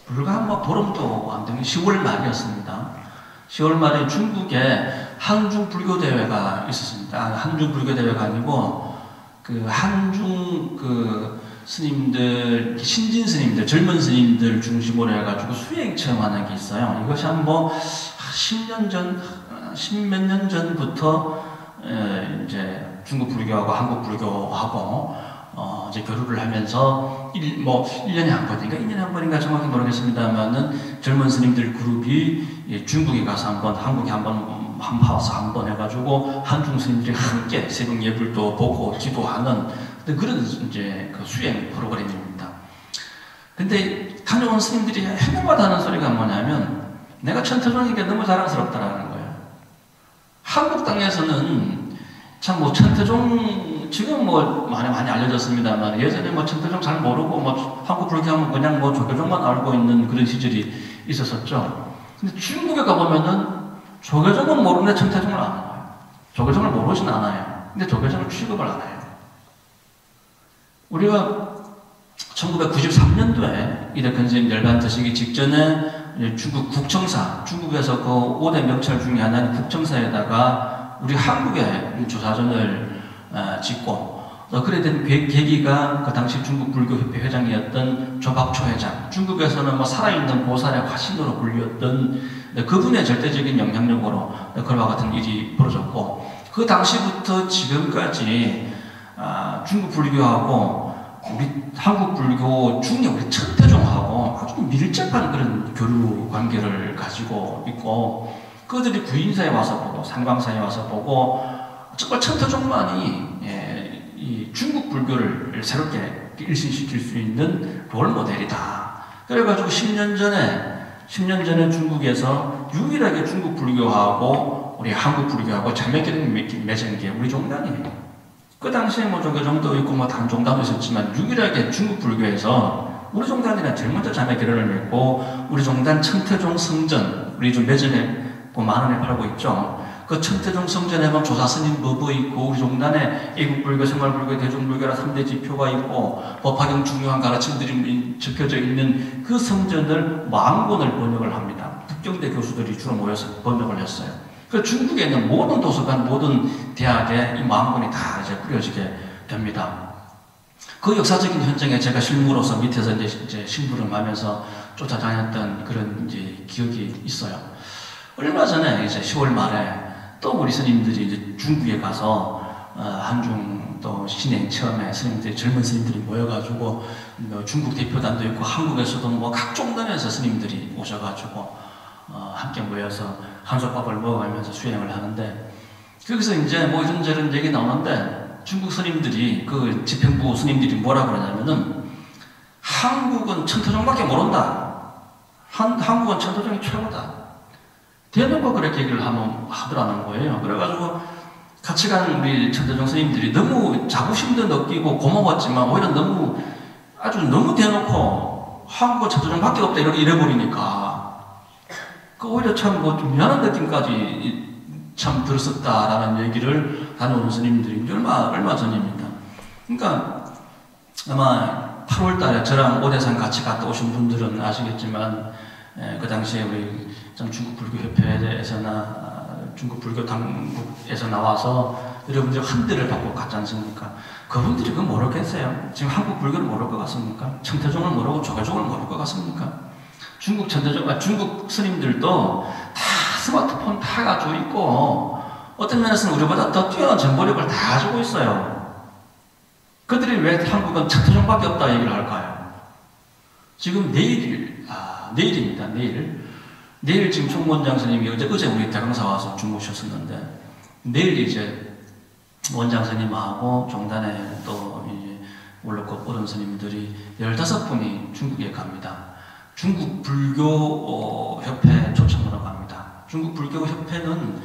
불과 한 보름도 안 되는 10월 말이었습니다. 10월 말에 중국에 한중 불교 대회가 있었습니다. 한중 불교 대회가 아니고 그 한중 그 스님들, 신진 스님들, 젊은 스님들 중심으로 해가지고 수행 체험하는 게 있어요. 이것이 한 뭐 10년 전, 10몇 년 전부터 이제 중국 불교하고 한국 불교하고 이제 교류를 하면서 1년에 한 번인가 2년에 한 번인가 정확히 모르겠습니다만은 젊은 스님들 그룹이 중국에 가서 한번, 한국에 한번 와서 한번 해가지고 한중 스님들이 함께 새벽 예불도 보고 기도하는 그런 이제 그 수행 프로그램입니다. 근데 다녀온 스님들이 해마다 하는 소리가 뭐냐면 내가 천태종인 게 너무 자랑스럽다라는 거예요. 한국 땅에서는 참 뭐 천태종 지금 뭐 많이 알려졌습니다만 예전에 뭐 천태종 잘 모르고 뭐 한국 불교하면 그냥 뭐 조계종만 알고 있는 그런 시절이 있었었죠. 근데 중국에 가보면은 조계종은 모르는데 천태종을 아는 거예요. 조계종을 모르진 않아요. 근데 조계종을 취급을 안 해요. 우리가 1993년도에 이덕현 열반 드시기 직전에 중국 국정사, 중국에서 그 5대 명찰 중에 하나는 국정사에다가 우리 한국의 조사전을 짓고 그래 된 계기가 그 당시 중국 불교협회 회장이었던 조박초 회장, 중국에서는 뭐 살아있는 보살의 화신으로 불렸던 그분의 절대적인 영향력으로 그와 같은 일이 벌어졌고 그 당시부터 지금까지 중국 불교하고 우리 한국 불교 중에 우리 천태종하고 아주 밀접한 그런 교류 관계를 가지고 있고 그들이 구인사에 와서 보고 상광사에 와서 보고 정말 천태종만이 이 중국 불교를 새롭게 일신시킬 수 있는 롤 모델이다. 그래가지고 10년 전에 중국에서 유일하게 중국 불교하고 우리 한국 불교하고 자매교를 맺은 게 우리 종단이에요. 그 당시에 뭐 조계종도 있고 뭐 다른 종단도 있었지만 유일하게 중국 불교에서 우리 종단이랑 제일 먼저 자매 결연을 맺고 우리 종단 천태종 성전 우리 좀 매점에 만원에 팔고 있죠. 그 천태종 성전에 보면 조사스님 법이 있고 우리 종단에 애국불교, 생활불교, 대중불교라 3대 지표가 있고 법화경 중요한 가르침들이 적혀져 있는 그 성전을 10,000권을 번역을 합니다. 특경대 교수들이 주로 모여서 번역을 했어요. 그 중국에 있는 모든 도서관, 모든 대학에 이 마음문이 다 이제 뿌려지게 됩니다. 그 역사적인 현장에 제가 실무로서 밑에서 이제 심부름 하면서 쫓아다녔던 그런 이제 기억이 있어요. 얼마 전에 이제 10월 말에 또 우리 스님들이 이제 중국에 가서 한중 또 신행 처음에 스님들이 젊은 스님들이 모여가지고 중국 대표단도 있고 한국에서도 뭐 각종 don에서 스님들이 오셔가지고 함께 모여서 한솥밥을 먹어가면서 수행을 하는데 거기서 이제 뭐 이런저런 얘기 나오는데 중국 스님들이 그 집행부 스님들이 뭐라 그러냐면은 한국은 천태종밖에 모른다. 한국은 천태종이 최고다. 대놓고 그렇게 얘기를 하더라는 거예요. 그래가지고 같이 간 우리 천태종 스님들이 너무 자부심도 느끼고 고마웠지만 오히려 너무 대놓고 한국은 천태종밖에 없다 이래버리니까 오히려 참 뭐 좀 미안한 느낌까지 참 들었었다라는 얘기를 다녀오는 스님들이 얼마 전입니다. 그러니까 아마 8월 달에 저랑 오대산 같이 갔다 오신 분들은 아시겠지만 그 당시에 우리 중국 불교협회에서나 중국 불교 당국에서 나와서 여러분들 환대를 받고 갔지 않습니까? 그분들이 그거 모르겠어요? 지금 한국 불교를 모를 것 같습니까? 청태종을 모르고 조계종을 모를 것 같습니까? 중국 중국 스님들도 다 스마트폰 다 가지고 있고 어떤 면에서는 우리보다 더 뛰어난 정보력을 다 가지고 있어요. 그들이 왜 한국은 천태종밖에 없다 얘기를 할까요? 지금 내일입니다. 내일 지금 총무원장 스님이 어제 우리 대강사 와서 주무셨었는데 내일 이제 원장 스님하고 종단에 또 이제 원로급 어른 스님들이 15분이 중국에 갑니다. 중국 불교 협회 초청으로 갑니다. 중국 불교 협회는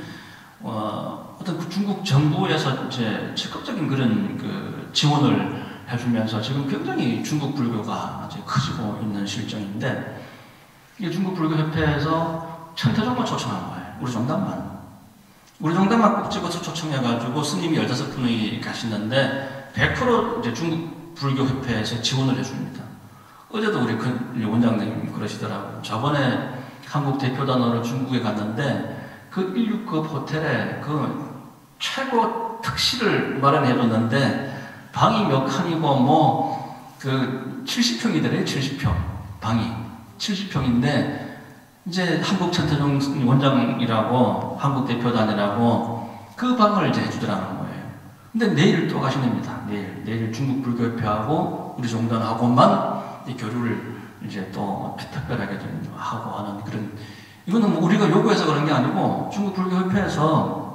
어떤 중국 정부에서 이제 적극적인 그런 그 지원을 해주면서 지금 굉장히 중국 불교가 이제 커지고 있는 실정인데 이 중국 불교 협회에서 천태종만 초청한 거예요. 우리 종단만 꼭 찍어서 초청해가지고 스님이 15분이 가시는데 100% 이제 중국 불교 협회에서 지원을 해줍니다. 어제도 우리 원장님 그러시더라고요. 저번에 한국 대표단으로 중국에 갔는데 그 16급 호텔에 그 최고 특실을 마련해줬는데 방이 몇 칸이고 뭐 그 70평이더래요. 70평 방이 70평인데 이제 한국 천태종 원장이라고 한국 대표단이라고 그 방을 이제 해주더라는 거예요. 근데 내일 또 가신답니다. 내일 중국 불교협회하고 우리 종단하고만 이 교류를 이제 또 특별하게 좀 하고 하는 그런 이거는 뭐 우리가 요구해서 그런 게 아니고 중국 불교협회에서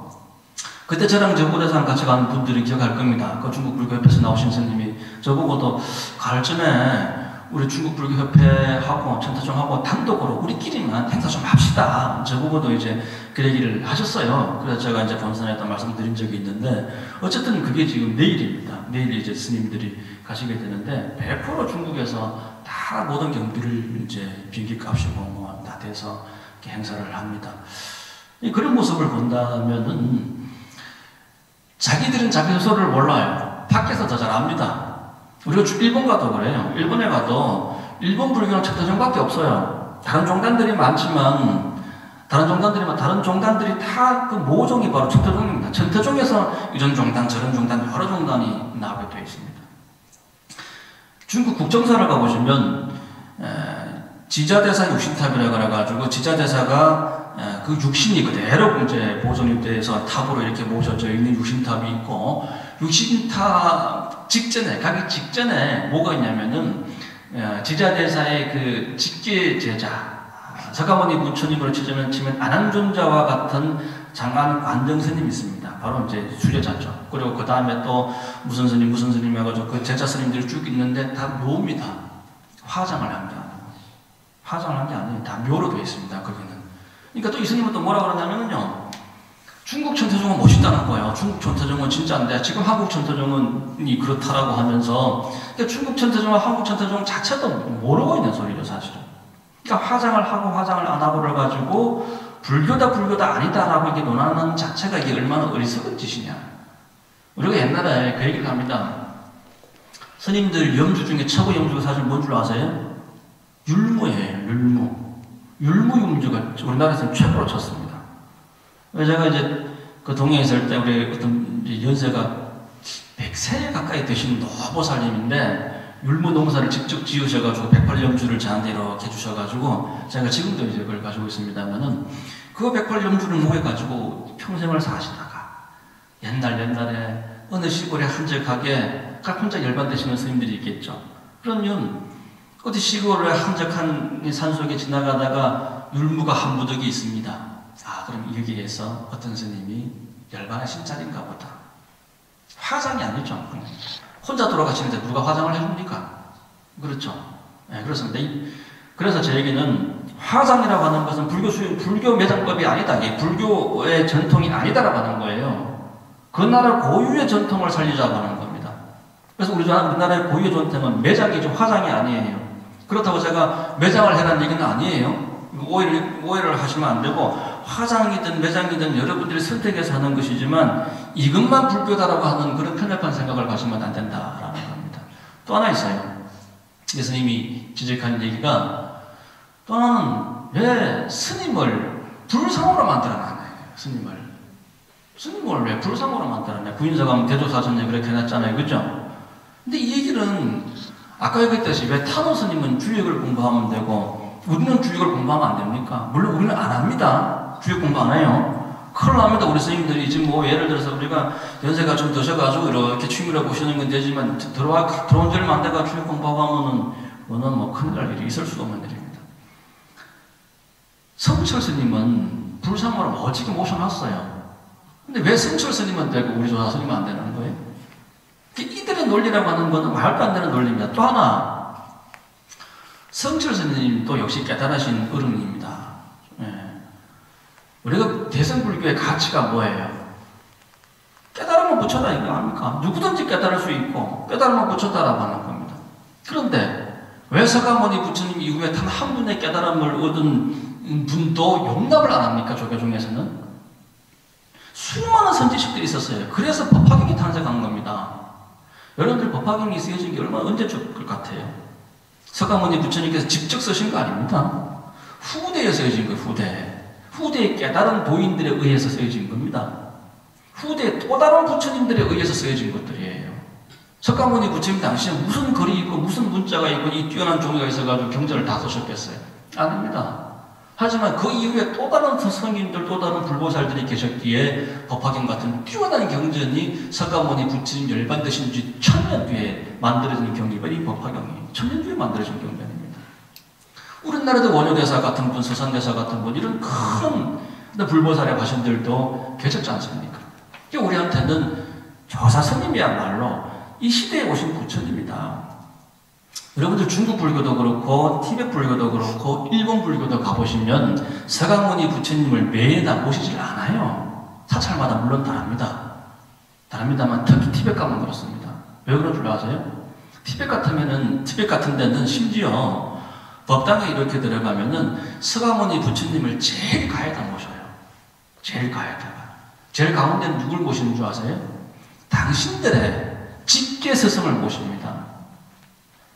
그때 저랑 오대산 같이 가는 분들이 기억할 겁니다. 그 중국 불교협회에서 나오신 스님이 저보고도 가을 전에 우리 중국 불교협회하고 천태종하고 단독으로 우리끼리만 행사 좀 합시다. 저보고도 이제 그 얘기를 하셨어요. 그래서 제가 이제 본선에다 말씀드린 적이 있는데 어쨌든 그게 지금 내일입니다. 내일 이제 스님들이 가시게 되는데 100% 중국에서 다 모든 경비를 이제 비행기 값이고 뭐 다 돼서 이렇게 행사를 합니다. 그런 모습을 본다면은 자기들은 자기 스스로를 몰라요. 밖에서 더 잘 압니다. 우리가 일본 가도 그래요. 일본에 가도 일본 불교는 천태종밖에 없어요. 다른 종단들이 많지만 다른 종단들이 다 그 모종이 바로 천태종입니다. 천태종에서 이런 종단 저런 종단 여러 종단이 나오게 되어 있습니다. 중국 국정사를 가보시면 지자대사 육신탑이라고 그래가지고 지자대사가 그 육신이 그대로 이제 보존이 돼서 탑으로 이렇게 모셔져 있는 육신탑이 있고 육신탑 직전에 가기 직전에 뭐가 있냐면은 지자대사의 그 직계 제자 석가모니 부처님으로 치면 안한존자와 같은 장안 관정스님이 있습니다. 바로 이제 수제자죠. 그리고 그 다음에 또 무슨 스님 해가지고 그 제자 스님들이 쭉 있는데 다 묘입니다. 화장을 합니다. 화장을 한 게 아니에요. 다 묘로 되어 있습니다. 거기는. 그러니까 또 이 스님은 또 뭐라 그러냐면요. 중국 천태종은 멋있다는 거예요. 중국 천태종은 진짜인데 지금 한국 천태종은 그렇다라고 하면서 그러니까 중국 천태종과 한국 천태종 자체도 모르고 있는 소리죠, 사실은. 그러니까 화장을 하고 화장을 안 하고를 가지고 불교다 아니다라고 이렇게 논하는 자체가 이게 얼마나 어리석은 짓이냐. 우리가 옛날에 그 얘기를 합니다. 스님들 염주 중에 최고 염주가 사실 뭔 줄 아세요? 율무예요. 율무. 율무 염주가 우리나라에서는 최고로 쳤습니다. 제가 이제 그 동해에 있을 때 우리 어떤 연세가 100세 가까이 되신 노보살님인데 율무 농사를 직접 지으셔가지고 108염주를 저한테 이렇게 주셔가지고 제가 지금도 이제 그걸 가지고 있습니다만은 그 108염주를 모여가지고 평생을 사시다가 옛날에 어느 시골에 한적하게 각 혼자 열반되시는 스님들이 있겠죠. 그러면 어디 시골에 한적한 산속에 지나가다가 율무가 한 무더기 있습니다. 아, 그럼 여기에서 어떤 스님이 열반하신 자리인가 보다. 화장이 아니죠. 혼자 돌아가시는데 누가 화장을 해줍니까? 그렇죠. 네, 그렇습니다. 그래서 제 얘기는 화장이라고 하는 것은 불교 매장법이 아니다. 이게 불교의 전통이 아니다라고 하는 거예요. 그 나라 고유의 전통을 살리자고 하는 겁니다. 그래서 우리나라의 고유의 전통은 매장이죠. 화장이 아니에요. 그렇다고 제가 매장을 해라는 얘기는 아니에요. 오해를 하시면 안 되고 화장이든 매장이든 여러분들이 선택해서 하는 것이지만 이것만 불교다라고 하는 그런 편협한 생각을 가지면 안 된다라는 겁니다. 또 하나 있어요. 예수님이 지적한 얘기가 또 하나는 왜 스님을 불상으로 만들어놨나요? 스님을 왜 불상으로 만들어놨냐? 구인서가 대조사전에 그렇게 해놨잖아요. 그죠? 근데 이 얘기는 아까 얘기했듯이 왜 타노 스님은 주역을 공부하면 되고 우리는 주역을 공부하면 안 됩니까? 물론 우리는 안 합니다. 주역 공부 안 해요. 큰일 납니다. 우리 스님들이 지금 뭐 예를 들어서 우리가 연세가 좀 드셔가지고 이렇게 취미로 보시는 건 되지만 들어온 지 얼마 안 돼가 주역 공부하고 하면은 뭐 큰일 날 일이 있을 수가 없는 일입니다. 성철 스님은 불상으로 멋지게 모셔놨어요. 근데 왜 성철 스님은 되고 우리 조사 스님은 안 되는 거예요? 이들의 논리라고 하는 것은 말도 안 되는 논리입니다. 또 하나, 성철 스님도 역시 깨달으신 어른입니다. 예. 우리가 대승불교의 가치가 뭐예요? 깨달으면 부처다 이거 아닙니까? 누구든지 깨달을 수 있고 깨달으면 부처다라고 하는 겁니다. 그런데 왜 서가모니 부처님 이후에 단 한 분의 깨달음을 얻은 분도 용납을 안 합니까? 조교 중에서는? 수많은 선지식들이 있었어요. 그래서 법화경이 탄생한 겁니다. 여러분들 법화경이 쓰여진 게 언제쯤 것 같아요? 서가모니 부처님께서 직접 쓰신 거 아닙니다. 후대에 쓰여진 거예요. 후대의 깨달은 도인들에 의해서 쓰여진 겁니다. 후대의 또 다른 부처님들에 의해서 쓰여진 것들이에요. 석가모니 부처님 당시에 무슨 글이 있고 무슨 문자가 있고 이 뛰어난 종이가 있어가지고 경전을 다 쓰셨겠어요? 아닙니다. 하지만 그 이후에 또 다른 스승님들, 또 다른 불보살들이 계셨기에 법화경 같은 뛰어난 경전이 석가모니 부처님 열반되신 지 1000년 뒤에 만들어진 경전이 이 법화경이 1000년 뒤에 만들어진 경전입니다. 우리나라도 원효대사 같은 분, 서산대사 같은 분 이런 큰 불보살의 화신들도 계셨지 않습니까? 우리한테는 조사 스님이야말로 이 시대에 오신 부처님이다. 여러분들 중국 불교도 그렇고 티베트 불교도 그렇고 일본 불교도 가보시면 서가모니 부처님을 매일다 모시질 않아요. 사찰마다 물론 다릅니다만 특히 티베트 가면 그렇습니다. 왜 그런 줄 아세요? 티베트 같은 데는 심지어 법당에 이렇게 들어가면은 서가모니 부처님을 제일 가에다 모셔요. 제일 가운데는 누굴 모시는 줄 아세요? 당신들의 직계 스승을 모십니다.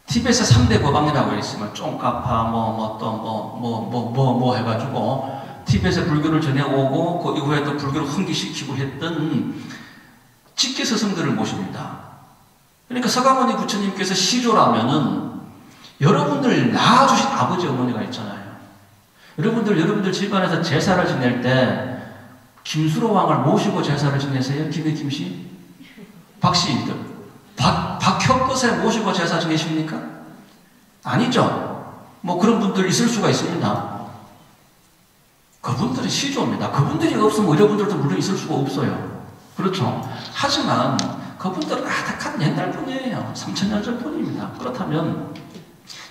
티베트에 3대 거방이라고 있으면 쫑카파 해가지고 티베트에 불교를 전해오고 그 이후에 또 불교를 흥기시키고 했던 직계 스승들을 모십니다. 그러니까 서가모니 부처님께서 시조라면은 여러분들 낳아주신 아버지 어머니가 있잖아요. 여러분들 집안에서 제사를 지낼 때 김수로 왕을 모시고 제사를 지내세요? 김씨? 박씨들. 박혁것에 모시고 제사 지내십니까? 아니죠. 뭐 그런 분들 있을 수가 있습니다. 그분들이 시조입니다. 그분들이 없으면 여러분들도 물론 있을 수가 없어요. 그렇죠. 하지만 그분들은 아득한 옛날 분이에요. 3000년 전 분입니다. 그렇다면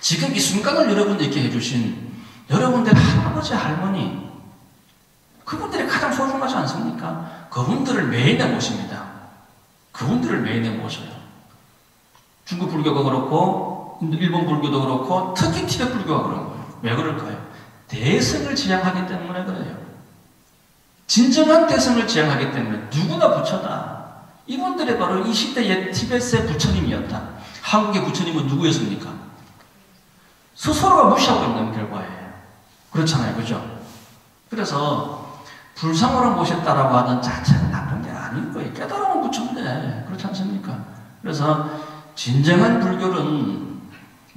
지금 이 순간을 여러분들께 해주신 여러분들의 할아버지, 할머니 그분들이 가장 소중하지 않습니까? 그분들을 매일에 모십니다. 그분들을 매일에 모셔요. 중국 불교가 그렇고 일본 불교도 그렇고 특히 티베트 불교가 그런 거예요. 왜 그럴까요? 대승을 지향하기 때문에 그래요. 진정한 대승을 지향하기 때문에 누구나 부처다. 이분들이 바로 이 시대의 티베트의 부처님이었다. 한국의 부처님은 누구였습니까? 스스로가 무시하고 있는 결과예요. 그렇잖아요. 그죠? 그래서 불상으로 모셨다라고 하는 자체는 나쁜 게 아닌 거예요. 깨달으면 부처인데 그렇지 않습니까? 그래서 진정한 불교는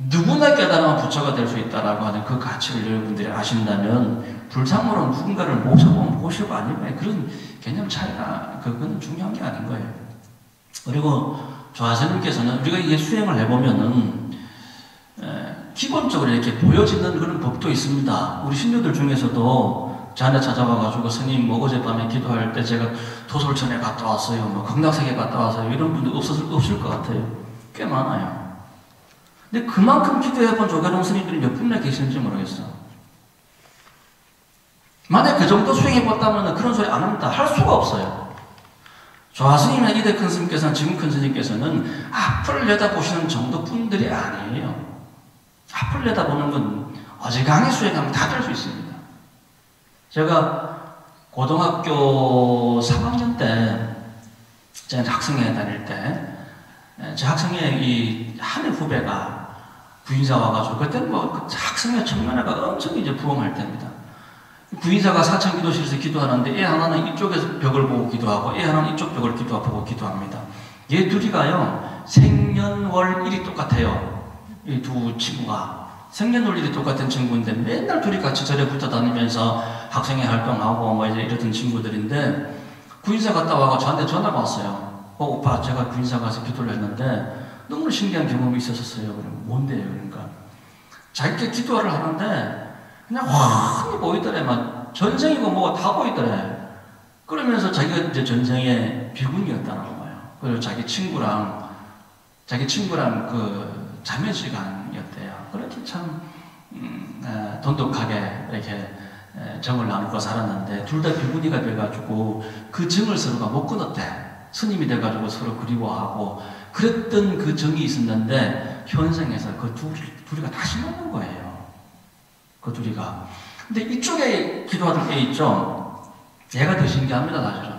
누구나 깨달으면 부처가 될 수 있다라고 하는 그 가치를 여러분들이 아신다면 불상으로 누군가를 모셔고 아니면 그런 개념 차이가 그건 중요한 게 아닌 거예요. 그리고 조화스님께서는 우리가 이게 수행을 해보면은 기본적으로 이렇게 보여지는 그런 법도 있습니다. 우리 신도들 중에서도 저한테 찾아와가지고 스님 뭐 어젯밤에 기도할 때 제가 도솔천에 갔다 왔어요, 뭐 극락세계 갔다 왔어요, 이런 분들 없을 것 같아요. 꽤 많아요. 근데 그만큼 기도해본 조계종 스님들이 몇 분이나 계시는지 모르겠어. 만약 그 정도 수행해봤다면 그런 소리 안 합니다. 할 수가 없어요. 조화스님이나 이대 큰 스님께서는, 지금 큰 스님께서는 앞을 내다보시는 정도 분들이 아니에요. 앞을 내다보는 건 어지간히 수행하면 다 될 수 있습니다. 제가 고등학교 3학년 때 제가 학생회 다닐 때 제 학생회 이 한 후배가 부인사 와가지고 그때 뭐 학생회 청년회가 엄청 이제 부흥할 때입니다. 부인사가 사천 기도실에서 기도하는데 애 하나는 이쪽에서 벽을 보고 기도하고 애 하나는 이쪽 벽을 보고 기도합니다. 얘 둘이가요 생년월일이 똑같아요. 이 두 친구가 생년월일이 똑같은 친구인데 맨날 둘이 같이 절에 붙어 다니면서 학생회 활동하고 뭐 이제 이러던 친구들인데 부인사 갔다 와가 저한테 전화가 왔어요. 오빠 제가 부인사 가서 기도를 했는데 너무 신기한 경험이 있었어요. 그러면 뭔데요? 그러니까 자기가 기도를 하는데 그냥 환히 보이더래. 막 전생이고 뭐가 다 보이더래. 그러면서 자기가 이제 전생에 비군이었다는 거예요. 그리고 자기 친구랑 그 자매 시간이었대요. 그렇게 참 돈독하게 이렇게 정을 나누고 살았는데 둘 다 비군이가 돼가지고 그 정을 서로가 못 끊었대. 스님이 돼가지고 서로 그리워하고 그랬던 그 정이 있었는데 현생에서 그 둘이가 다시 만난 거예요. 그 둘이가. 근데 이쪽에 기도하던 애 있죠? 얘가 더 신기합니다, 사실은.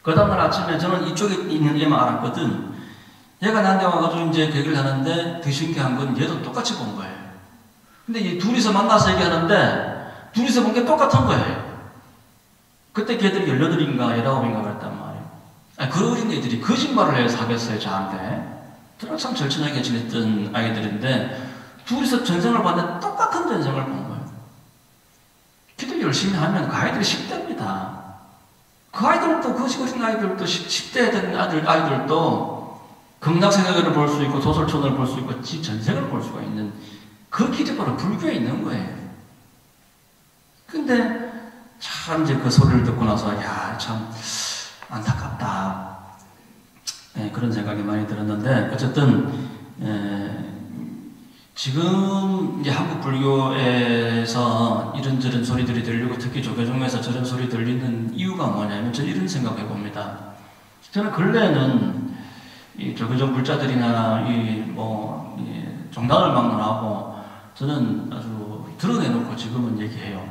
그 다음날 아침에 저는 이쪽에 있는 애만 알았거든. 얘가 나한테 와가지고 이제 그 얘기를 하는데 더 신기한 건 얘도 똑같이 본 거예요. 근데 이 둘이서 만나서 얘기하는데 둘이서 본 게 똑같은 거예요. 그때 걔들이 18인가 19인가 그랬단 말이에요. 그 어린 애들이 거짓말을 해서 사귀었어요, 저한테. 저랑 참 절친하게 지냈던 아이들인데 둘이서 전생을 봤는데 똑같은 전생을 본 거예요. 기도 열심히 하면 그 아이들이 10대입니다. 그 아이들도, 그 어린 아이들도 10대 된 아이들도 극락세계를 볼 수 있고 도솔천을 볼 수 있고 지 전생을 볼 수가 있는 그 길이 바로 불교에 있는 거예요. 근데 참 이제 그 소리를 듣고 나서 야, 참 안타깝다. 그런 생각이 많이 들었는데 어쨌든 지금 이제 한국 불교에서 이런저런 소리들이 들리고 특히 조계종에서 저런 소리 들리는 이유가 뭐냐면 저는 이런 생각을 해봅니다. 저는 근래에는 이 조계종 불자들이나 이 종단을 막론하고 저는 아주 드러내놓고 지금은 얘기해요.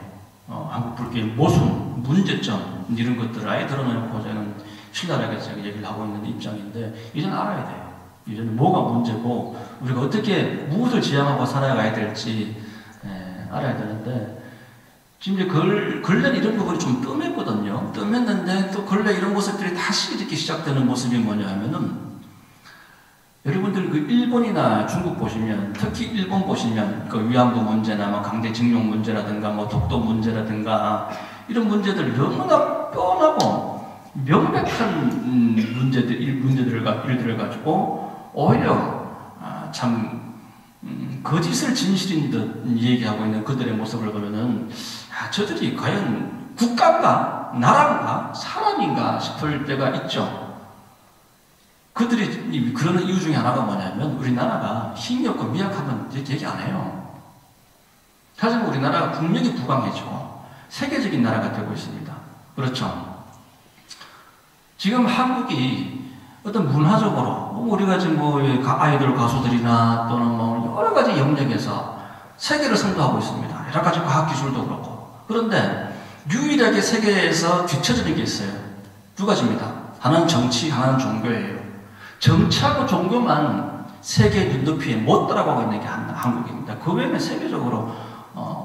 한국 불교의 모순, 문제점 이런 것들을 아예 드러내놓고 저는 신랄하게 제가 얘기를 하고 있는 입장인데 이제는 알아야 돼요. 이제는 뭐가 문제고 우리가 어떻게 무엇을 지향하고 살아가야 될지 알아야 되는데 지금 이제 근래 이런 부분이 좀 뜸했거든요. 뜸했는데 또 근래 이런 모습들이 다시 이렇게 시작되는 모습이 뭐냐 하면은 여러분들 그 일본이나 중국 보시면 특히 일본 보시면 그 위안부 문제나 뭐 강제징용 문제라든가 뭐 독도 문제라든가 이런 문제들 너무나 뻔하고 명백한 일들을 가지고 오히려 참 거짓을 진실인 듯 얘기하고 있는 그들의 모습을 보면은 저들이 과연 국가인가 나라인가 사람인가 싶을 때가 있죠. 그들이 그러는 이유 중에 하나가 뭐냐면 우리나라가 힘이 없고 미약하면 얘기 안 해요. 사실 우리나라가 국력이 부강해지고 세계적인 나라가 되고 있습니다. 그렇죠? 지금 한국이 어떤 문화적으로 우리가 지금 뭐 아이돌 가수들이나 또는 뭐 여러 가지 영역에서 세계를 선도하고 있습니다. 여러 가지 과학기술도 그렇고. 그런데 유일하게 세계에서 뒤처지는 게 있어요. 두 가지입니다. 하나는 정치, 하나는 종교예요. 정치하고 종교만 세계 눈높이에 못 따라가고 있는 게 한국입니다. 그 외에는 세계적으로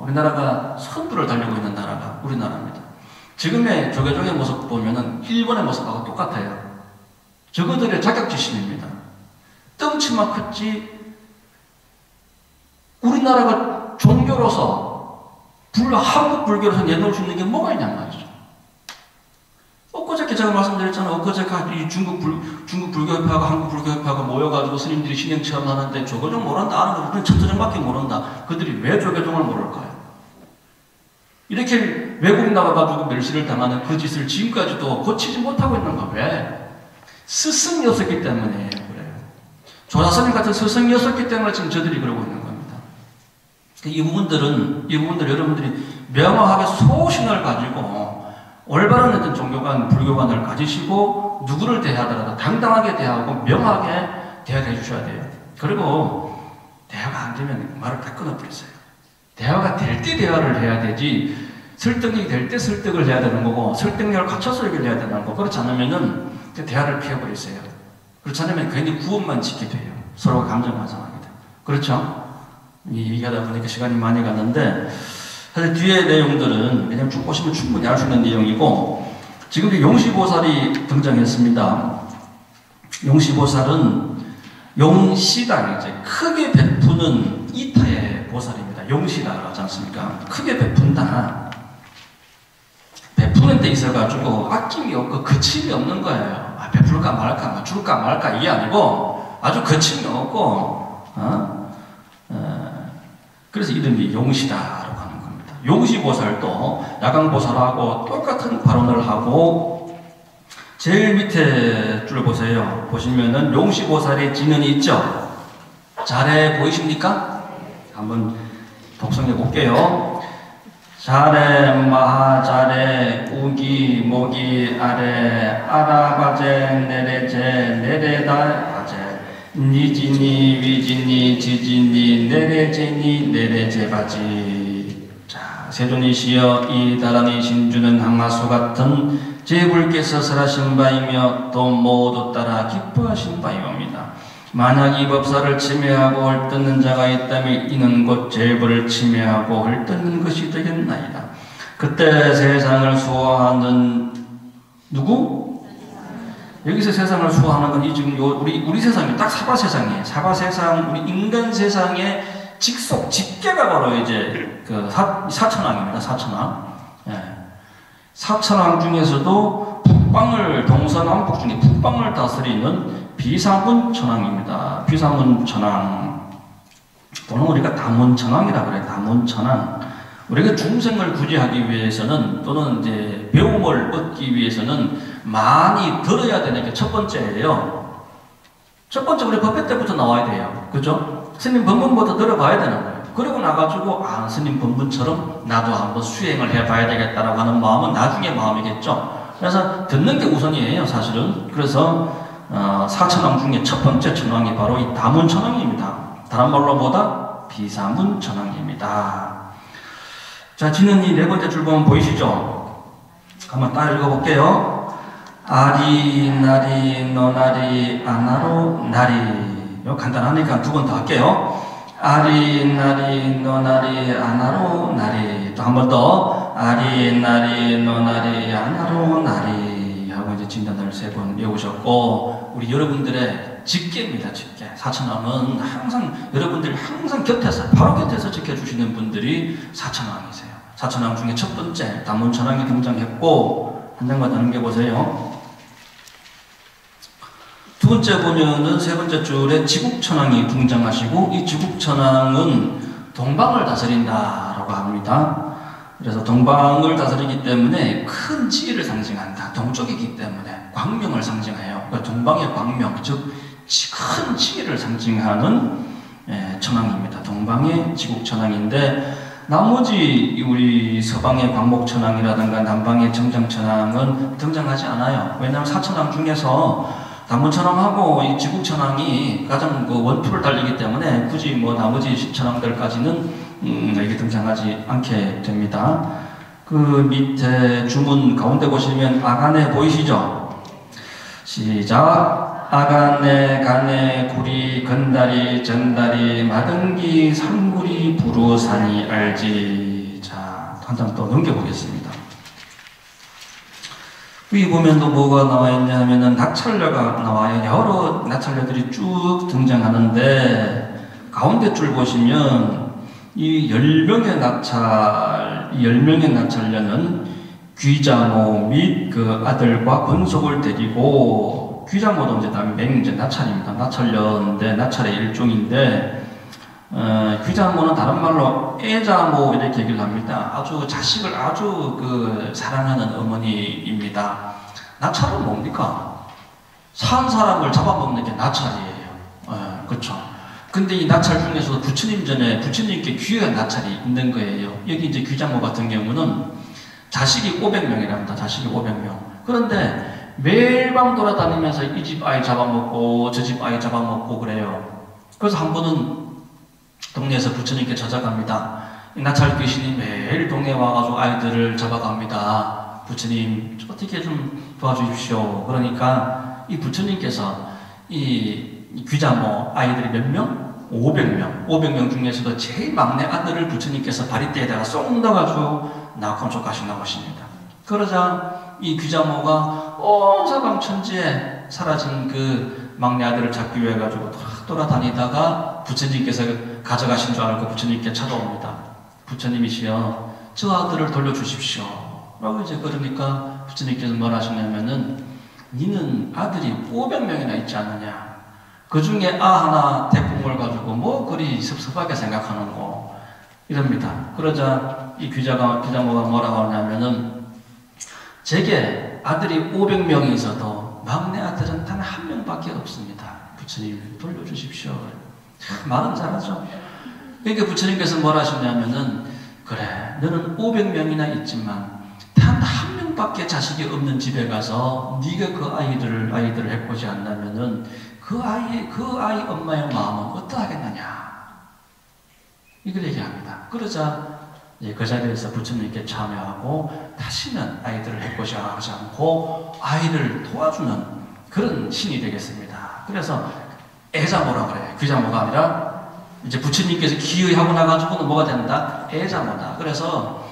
우리나라가 선두를 달리고 있는 나라가 우리나라입니다. 지금의 조계종의 모습 보면은 일본의 모습하고 똑같아요. 저거들의 자격지심입니다. 덩치만 컸지 우리나라가 종교로서 한국 불교로서 내놓을 수 있는 게 뭐가 있냔 말이죠. 엊그저께 제가 말씀드렸잖아요. 엊그저께 중국 불교협회하고 한국 불교협회하고 모여가지고 스님들이 신행 체험하는데 조계종 모른다 아는 것들은 천도종밖에 모른다. 그들이 왜 조계종을 모를까요? 이렇게 외국 나가가지고 멸시를 당하는 그 짓을 지금까지도 고치지 못하고 있는 거 왜? 스승이었었기 때문에 그래요. 조사스님 같은 스승이었었기 때문에 지금 저들이 그러고 있는 겁니다. 이 부분들 여러분들이 명확하게 소신을 가지고 올바른 어떤 종교관, 불교관을 가지시고 누구를 대하더라도 당당하게 대하고 명하게 대화를 해주셔야 돼요. 그리고 대화가 안 되면 말을 다 끊어버리세요. 대화가 될 때 대화를 해야 되지 설득이 될 때 설득을 해야 되는 거고 설득력을 갖춰서 얘기를 해야 되는 거고 그렇지 않으면은 대화를 피해버리세요. 그렇지 않으면 괜히 구원만 짓게 돼요. 서로가 감정 완성하게 돼요. 그렇죠? 얘기하다 보니까 시간이 많이 갔는데 사실 뒤에 내용들은 그냥 쭉 보시면 충분히 알 수 있는 내용이고 지금 용시보살이 등장했습니다. 용시보살은 용시다 이제 크게 베푸는 이타의 보살입니다. 용시다 그러지 않습니까? 크게 베푼다. 베푸는 데 있어가지고 아낌이 없고 거침이 없는 거예요. 베풀까 말까, 줄까 말까 이게 아니고 아주 거침이 없고 그래서 이름이 용시다라고 하는 겁니다. 용시보살도 야광보살하고 똑같은 발언을 하고 제일 밑에 줄 보세요. 보시면은 용시보살의 진언이 있죠. 잘해 보이십니까? 한번 독성해 볼게요. 잘해 마하잘해 우기 모기 아래 아라바제 내레제 내레다바제 니지니 위지니 지지니 내레제니 내레제바지. 자, 세존이시여 이 다란이 신주는 항아수 같은 제불께서 설하신 바이며 또 모두 따라 기뻐하신 바이옵니다. 만약 이 법사를 침해하고 헐뜯는 자가 있다면 이는 곧 제불을 침해하고 헐뜯는 것이 되겠나이다. 그때 세상을 수호하는 누구? 여기서 세상을 수호하는 건 이 지금 우리 세상이 딱 사바 세상이에요. 사바 세상, 우리 인간 세상의 직속 직계가 바로 이제 그 사천왕입니다. 사천왕. 예. 사천왕 중에서도 북방을 동서남북 중에 북방을 다스리는 비사문천왕입니다. 비사문천왕 또는 우리가 다문천왕이라 그래요. 다문천왕. 우리가 중생을 구제하기 위해서는 또는 이제 배움을 얻기 위해서는 많이 들어야 되는 게 첫 번째예요. 첫 번째 우리 법회 때부터 나와야 돼요. 그죠? 스님 법문부터 들어봐야 되는 거예요. 그러고 나가지고 스님 법문처럼 나도 한번 수행을 해봐야 되겠다라고 하는 마음은 나중에 마음이겠죠. 그래서 듣는 게 우선이에요. 사실은. 그래서 사천왕 중에 첫 번째 천왕이 바로 이 다문천왕입니다. 다른 말로 뭐다? 비사문천왕입니다. 자, 진은이 네 번째 줄 보면 보이시죠? 한번 따라 읽어볼게요. 아리 나리 너나리 아나로 나리. 이거 간단하니까 두 번 더 할게요. 아리 나리 너나리 아나로 나리. 또 한 번 더. 아리 나리 너나리 아나로 나리 하고 이제 진단을 세 번 외우셨고 우리 여러분들의 직계입니다. 직계. 사천왕은 항상 여러분들이 항상 곁에서 바로 곁에서 지켜주시는 분들이 사천왕이세요. 사천왕 중에 첫 번째 다문천왕이 등장했고 한 장만 더 넘겨보세요. 두 번째 보면은 세 번째 줄에 지국천왕이 등장하시고 이 지국천왕은 동방을 다스린다라고 합니다. 그래서 동방을 다스리기 때문에 큰 지혜를 상징한다. 동쪽이기 때문에 광명을 상징해요. 그러니까 동방의 광명, 즉 큰 지혜를 상징하는 천왕입니다. 동방의 지국천왕인데 나머지 우리 서방의 광목천왕이라든가 남방의 정정천왕은 등장하지 않아요. 왜냐하면 사천왕 중에서 다문천왕하고 이 지국천왕이 가장 그 원투를 달리기 때문에 굳이 뭐 나머지 천왕들까지는 이게 등장하지 않게 됩니다. 그 밑에 주문 가운데 보시면 아가네 보이시죠? 시작. 아가네, 가네, 구리, 건다리, 전다리, 마등기, 삼구리, 부루산이 알지. 자, 한 장 또 넘겨보겠습니다. 여기 보면 또 뭐가 나와 있냐 하면은 낙찰녀가 나와요. 여러 낙찰녀들이 쭉 등장하는데 가운데 줄 보시면 이 10명의 낙찰녀는 귀자모 및 그 아들과 권속을 데리고, 귀자모도 이제 낙찰입니다. 낙찰녀인데 낙찰의 일종인데, 귀자모는 다른 말로 애자모 이렇게 얘기를 합니다. 아주 자식을 아주 사랑하는 어머니입니다. 낙찰은 뭡니까? 산 사람을 잡아먹는 게 낙찰이에요. 그렇죠. 근데 이 낙찰 중에서도 부처님 전에 부처님께 귀한 낙찰이 있는 거예요. 여기 이제 귀자모 같은 경우는 자식이 500명이랍니다. 자식이 500명. 그런데 매일 밤 돌아다니면서 이 집 아이 잡아먹고 저 집 아이 잡아먹고 그래요. 그래서 한 번은 동네에서 부처님께 찾아갑니다. 낙찰 귀신이 매일 동네에 와가지고 아이들을 잡아갑니다. 부처님 어떻게 좀 도와주십시오. 그러니까 이 부처님께서 이 귀자모 아이들이 몇 명? 500명. 500명 중에서도 제일 막내 아들을 부처님께서 바리떼에다가 쏙 넣어가지고 낙원쪽까지 나오십니다. 그러자 이 귀자모가 온 사방 천지에 사라진 그 막내 아들을 잡기 위해 가지고 돌아다니다가 부처님께서 가져가신 줄 알고 부처님께 찾아옵니다. 부처님이시여, 저 아들을 돌려주십시오. 라고 이제 그러니까 부처님께서 뭘 하시냐면은, 니는 아들이 500명이나 있지 않느냐. 그 중에 하나 대꿈을 가지고 뭐 그리 섭섭하게 생각하는 거. 이럽니다. 그러자 이 귀자모가 뭐라고 하냐면은, 제게 아들이 500명이 있어도 막내 아들은 단 한 명밖에 없습니다. 부처님 돌려주십시오. 말은 잘하죠. 그러니까 부처님께서 뭘 하시냐면은, 그래, 너는 500명이나 있지만 단 한 명밖에 자식이 없는 집에 가서 네가 그 아이들을 해코지 않는다면은 그 아이 엄마의 마음은 어떠하겠느냐. 이걸 얘기합니다. 그러자 그 자리에서 부처님께 참여하고 다시는 아이들을 해코지 하지 않고 아이를 도와주는 그런 신이 되겠습니다. 그래서 애자모라 그래요. 귀자모가 아니라 이제 부처님께서 기의하고 나가지고는 뭐가 된다? 애자모다. 그래서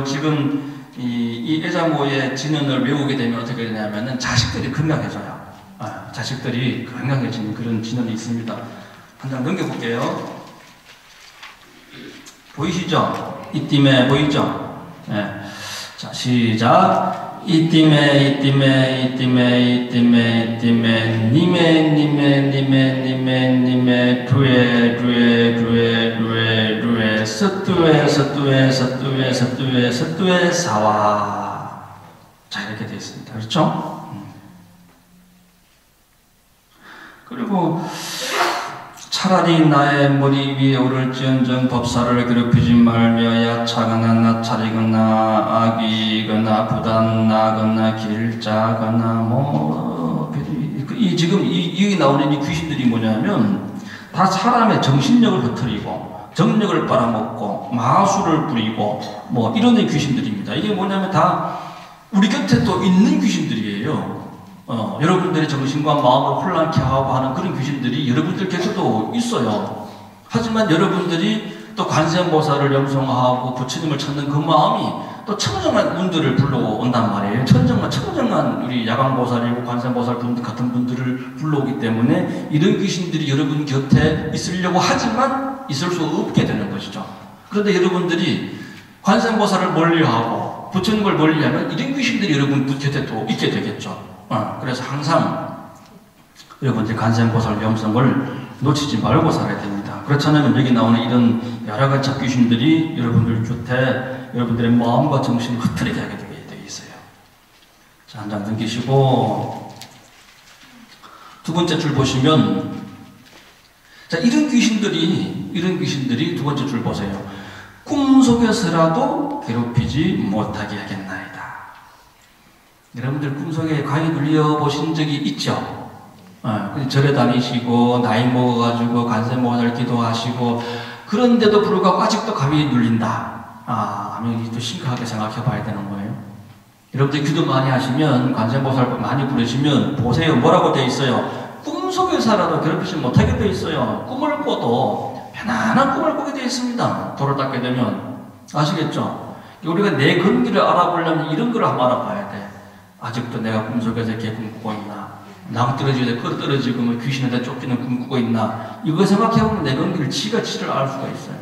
지금 이 애자모의 진언을 외우게 되면 어떻게 되냐면은 자식들이 건강해져요. 자식들이 건강해지는 그런 진언이 있습니다. 한 장 넘겨볼게요. 보이시죠? 이띠매 보이죠? 네. 자, 시작. 이띠매 니메 루에 서뚜에 사와. 자, 이렇게 되어 있습니다. 그렇죠? 그리고 차라리 나의 머리 위에 오를지언정 법사를 괴롭히지 말며 야차거나 나찰이거나 악이거나 부단나거나 길자거나 지금 여기 나오는 이 귀신들이 뭐냐면 다 사람의 정신력을 흐트리고 정력을 빨아먹고 마술을 부리고 뭐 이런 귀신들입니다. 이게 뭐냐면 다 우리 곁에 또 있는 귀신들이에요. 여러분들의 정신과 마음을 혼란케 하고 하는 그런 귀신들이 여러분들 곁에도 있어요. 하지만 여러분들이 또 관세음보살을 염송하고 부처님을 찾는 그 마음이 또 청정한 분들을 불러온단 말이에요. 청정한 우리 야광보살이고 관세음보살 분들 같은 분들을 불러오기 때문에 이런 귀신들이 여러분 곁에 있으려고 하지만 있을 수 없게 되는 것이죠. 그런데 여러분들이 관세음보살을 멀리하고 부처님을 멀리하면 이런 귀신들이 여러분 곁에 또 있게 되겠죠. 그래서 항상 여러분들 관세음보살 염성을 놓치지 말고 살아야 됩니다. 그렇지 않으면 여기 나오는 이런 여러 가지 잡귀신들이 여러분들 곁에 여러분들의 마음과 정신을 흐트리게 하게 되어 있어요. 자, 한 장 넘기시고 두 번째 줄 보시면, 자, 이런 귀신들이 두 번째 줄 보세요. 꿈속에서라도 괴롭히지 못하게 하겠나이다. 여러분들 꿈속에 가위 눌려보신 적이 있죠? 절에 다니시고 나이 먹어가지고 관세음보살 기도하시고 그런데도 불구하고 아직도 가위 눌린다. 하면 또 심각하게 생각해 봐야 되는 거예요. 여러분들 기도 많이 하시면 관세음보살 많이 부르시면 보세요. 뭐라고 되어 있어요? 꿈속에서라도 괴롭히지 못하게 되어 있어요. 꿈을 꿔도 편안한 꿈을 꾸게 되어 있습니다. 돌을 닦게 되면. 아시겠죠? 우리가 내 근기를 알아보려면 이런 걸 한번 알아봐야 돼. 아직도 내가 꿈속에서 이렇게 꿈꾸고 있나? 낭떠러지에 끌어떨어지고 뭐 귀신한테 쫓기는 꿈꾸고 있나? 이거 생각해보면 내 건기를 지가 지를 알 수가 있어요.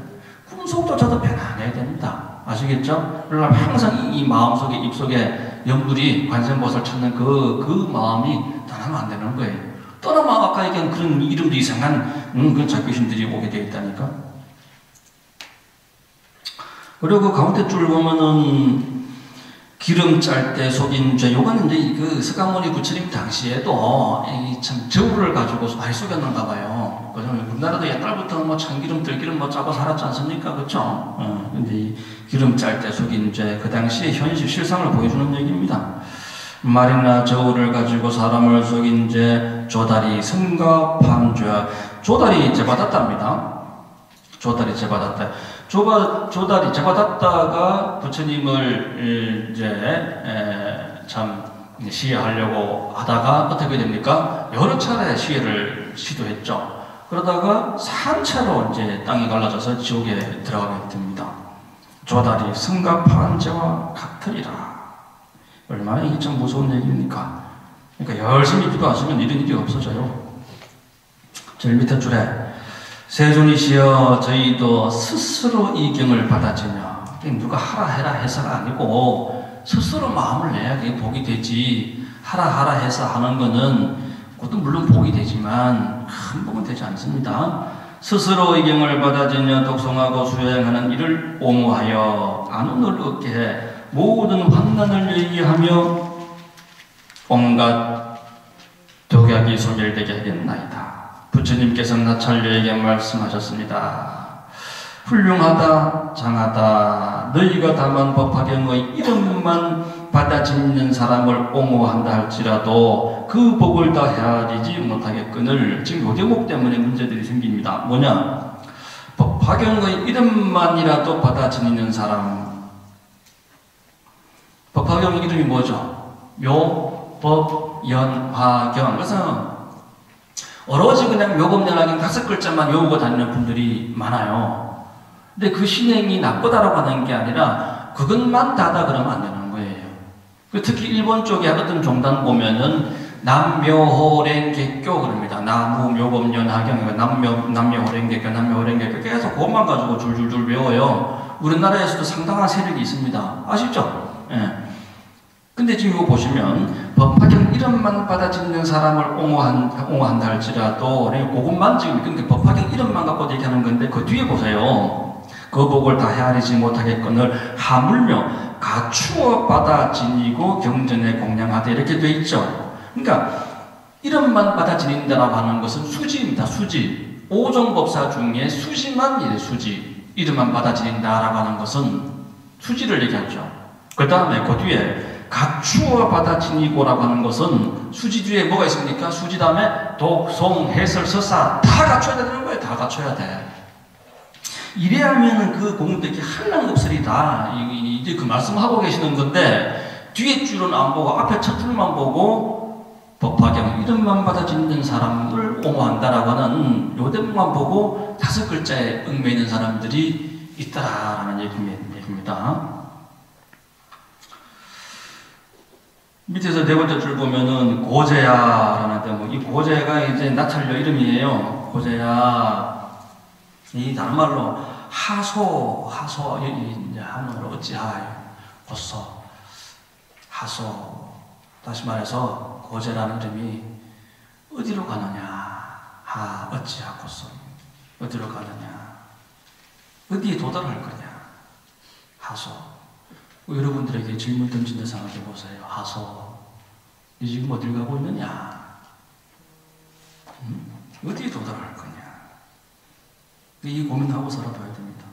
꿈속조차도 편안해야 됩니다. 아시겠죠? 그러나 항상 이 마음속에 입속에 염불이 관세음보살 찾는 그 마음이 떠나면 안 되는 거예요. 떠나면 아까 얘기한 그런 이름도 이상한 그런 작귀신들이 오게 되어 있다니까. 그리고 그 가운데 줄 보면은 기름 짤 때 속인 죄, 요거는 이제 그 석가모니 부처님 당시에도 참 저울을 가지고 많이 속였는가 봐요. 그죠? 우리나라도 옛날부터 뭐 참기름, 들기름 뭐 짜고 살았지 않습니까? 그쵸? 근데 이 기름 짤 때 속인 죄, 그 당시의 현실, 실상을 보여주는 얘기입니다. 말이나 저울을 가지고 사람을 속인 죄, 조다리, 성갑한 죄, 조다리 죄 받았답니다. 조다리 죄 받았다. 조다리 죄 받았다가 부처님을 이제 참 시해하려고 하다가 어떻게 됩니까? 여러 차례 시해를 시도했죠. 그러다가 3차로 이제 땅이 갈라져서 지옥에 들어가게 됩니다. 조다리 성갑한 죄와 같으리라. 얼마나 이게 참 무서운 얘기입니까? 그러니까 열심히 기도하시면 이런 일이 없어져요. 제일 밑에 줄에 세존이시여 저희도 스스로 이 경을 받아지며, 누가 하라 해라 해서가 아니고 스스로 마음을 내야 그게 복이 되지, 하라 해서 하는 거는 그것도 물론 복이 되지만 큰 복은 되지 않습니다. 스스로 이 경을 받아지며 독송하고 수행하는 이를 옹호하여 안온을 얻게 해 모든 환난을 얘기하며 온갖 독약이 소멸되게 하겠나이다. 부처님께서 나찰녀에게 말씀하셨습니다. 훌륭하다, 장하다. 너희가 다만 법화경의 이름만 받아짓는 사람을 옹호한다 할지라도 그 복을 다 헤아리지 못하겠거늘. 지금 이 대목 때문에 문제들이 생깁니다. 뭐냐? 법화경의 이름만이라도 받아짓는 사람. 법화경 이름이 뭐죠? 묘, 법, 연, 화경. 그래서 오로지 그냥 묘법연화경 5글자만 외우고 다니는 분들이 많아요. 근데 그 신행이 나쁘다라고 하는 게 아니라 그것만 다다 그러면 안 되는 거예요. 특히 일본 쪽에 어떤 종단 보면은 남묘호랭개교 그럽니다. 나무 묘법연화경, 남묘호랭개교 계속 그것만 가지고 줄줄줄 외워요. 우리나라에서도 상당한 세력이 있습니다. 아시죠? 예. 근데 지금 이거 보시면 법화경 이름만 받아짓는 사람을 옹호한다 할지라도 그것만 지금 그러니까 법화경 이름만 갖고 얘기하는 건데 그 뒤에 보세요. 그 복을 다 헤아리지 못하겠거늘 하물며 갖추어 받아 지니고 경전에 공양하되 이렇게 돼 있죠. 그러니까 이름만 받아 지닌다라고 하는 것은 수지입니다. 수지. 오종법사 중에 수지만 이래 수지. 이름만 받아 지닌다라고 하는 것은 수지를 얘기하죠. 그 다음에 그 뒤에 갖추어 받아 지니고라고 하는 것은 수지 뒤에 뭐가 있습니까? 수지 다음에 독, 송, 해설, 서사 다 갖춰야 되는 거예요. 다 갖춰야 돼. 이래야 하면은 그 공덕이 한량없으리다. 이제 그 말씀하고 계시는 건데 뒤에 줄은 안 보고 앞에 첫 줄만 보고 법화경 이름만 받아 짓는 사람을 옹호한다라고 하는 요 대목만 보고 5글자에 얽매 있는 사람들이 있다라는 얘기입니다. 밑에서 4번째 줄 보면은 고제야라는 대목. 이 고제가 이제 나찰녀 이름이에요. 고제야. 이 다른 말로 하소 이제 한문으로 어찌하요. 고소, 하소. 다시 말해서 고제라는 이름이 어디로 가느냐. 어찌하고소. 어디로 가느냐. 어디에 도달할 거냐. 하소. 여러분들에게 질문 던진다 생각해 보세요. 하소, 니 지금 어딜 가고 있느냐? 어디에 도달할 거냐? 이 고민하고 살아봐야 됩니다.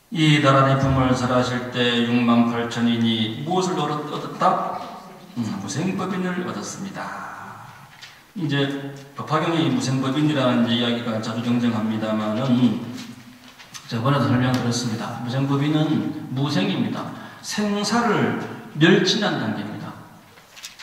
이 나라의 품을 살아실 때 68,000인이 무엇을 얻었다? 무생법인을 얻었습니다. 이제 법화경의 무생법인이라는 이야기가 자주 등장합니다만은 저번에도 설명드렸습니다. 무생법인은 무생입니다. 생사를 멸진한 단계입니다.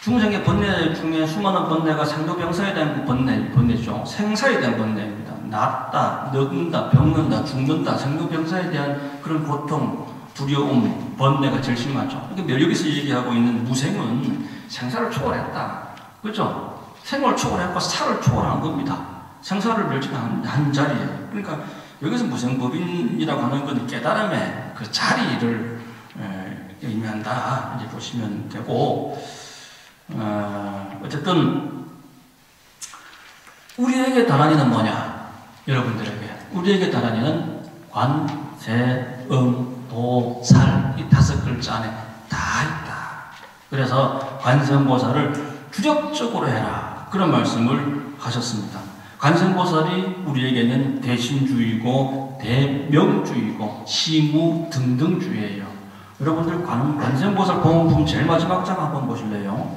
중생의 번뇌 중에 수많은 번뇌가 생로병사에 대한 번뇌죠. 생사에 대한 번뇌입니다. 낫다, 늙는다, 병는다, 죽는다, 생로병사에 대한 그런 고통, 두려움, 번뇌가 제일 심하죠. 그러니까 여기서 얘기하고 있는 무생은 생사를 초월했다. 그죠? 생을 초월했고 사를 초월한 겁니다. 생사를 멸치한 한 자리예요. 그러니까 여기서 무생법인이라고 하는 건 깨달음의 그 자리를 의미한다. 이제 보시면 되고, 어쨌든 우리에게 다란이는 뭐냐? 여러분들에게 우리에게 다란이는 관, 세, 도, 살 이 5글자 안에 다 있다. 그래서 관세음보살을 주력적으로 해라. 그런 말씀을 하셨습니다. 관세음보살이 우리에게는 대신주의고 대명주의고 시무 등등주의예요. 여러분들 관세음보살 보험품 제일 마지막 장 한번 보실래요?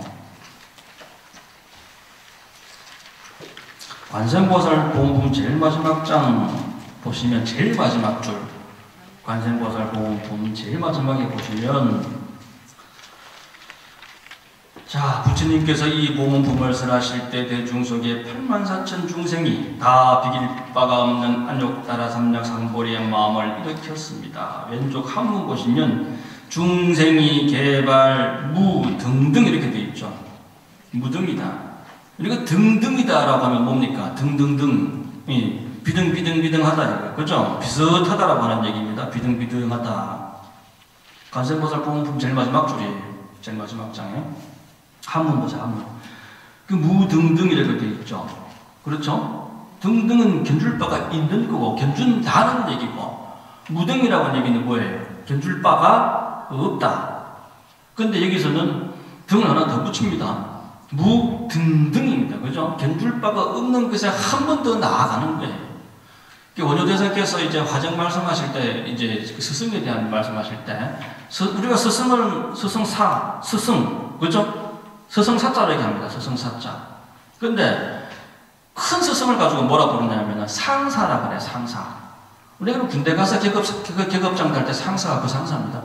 관세음보살 보험품 제일 마지막 장 보시면 제일 마지막 줄 관세음보살 보험품 제일 마지막에 보시면 자, 부처님께서 이 보문품을 설하실 때 대중속에 84,000 중생이 다 비길 바가 없는 안욕따라 삼력 삼보리의 마음을 일으켰습니다. 왼쪽 한문 보시면 중생이 개발 무 등등 이렇게 되어 있죠. 무등이다. 그리고 등등이다라고 하면 뭡니까? 등등등 비등비등하다 그죠? 비슷하다라고 하는 얘기입니다. 비등비등하다. 관세음보살 보문품 제일 마지막 줄이에요. 제일 마지막 장에 한문 보세요. 한문. 그 무등등 이렇게 되어 있죠. 그렇죠? 등등은 견줄 바가 있는 거고 견준다는 얘기고 무등이라고 하는 얘기는 뭐예요? 견줄 바가 없다. 근데 여기서는 등을 하나 더 붙입니다. 무등등입니다. 그죠? 견줄 바가 없는 것에 한 번 더 나아가는 거예요. 원효대사께서 이제 화정 말씀하실 때, 이제 스승에 대한 말씀하실 때, 우리가 스승, 그죠? 스승사자로 얘기합니다. 스승사자. 근데 큰 스승을 가지고 뭐라 부르냐면 상사라 그래. 상사. 우리가 군대 가서 계급장 달 때 상사가 그 상사입니다.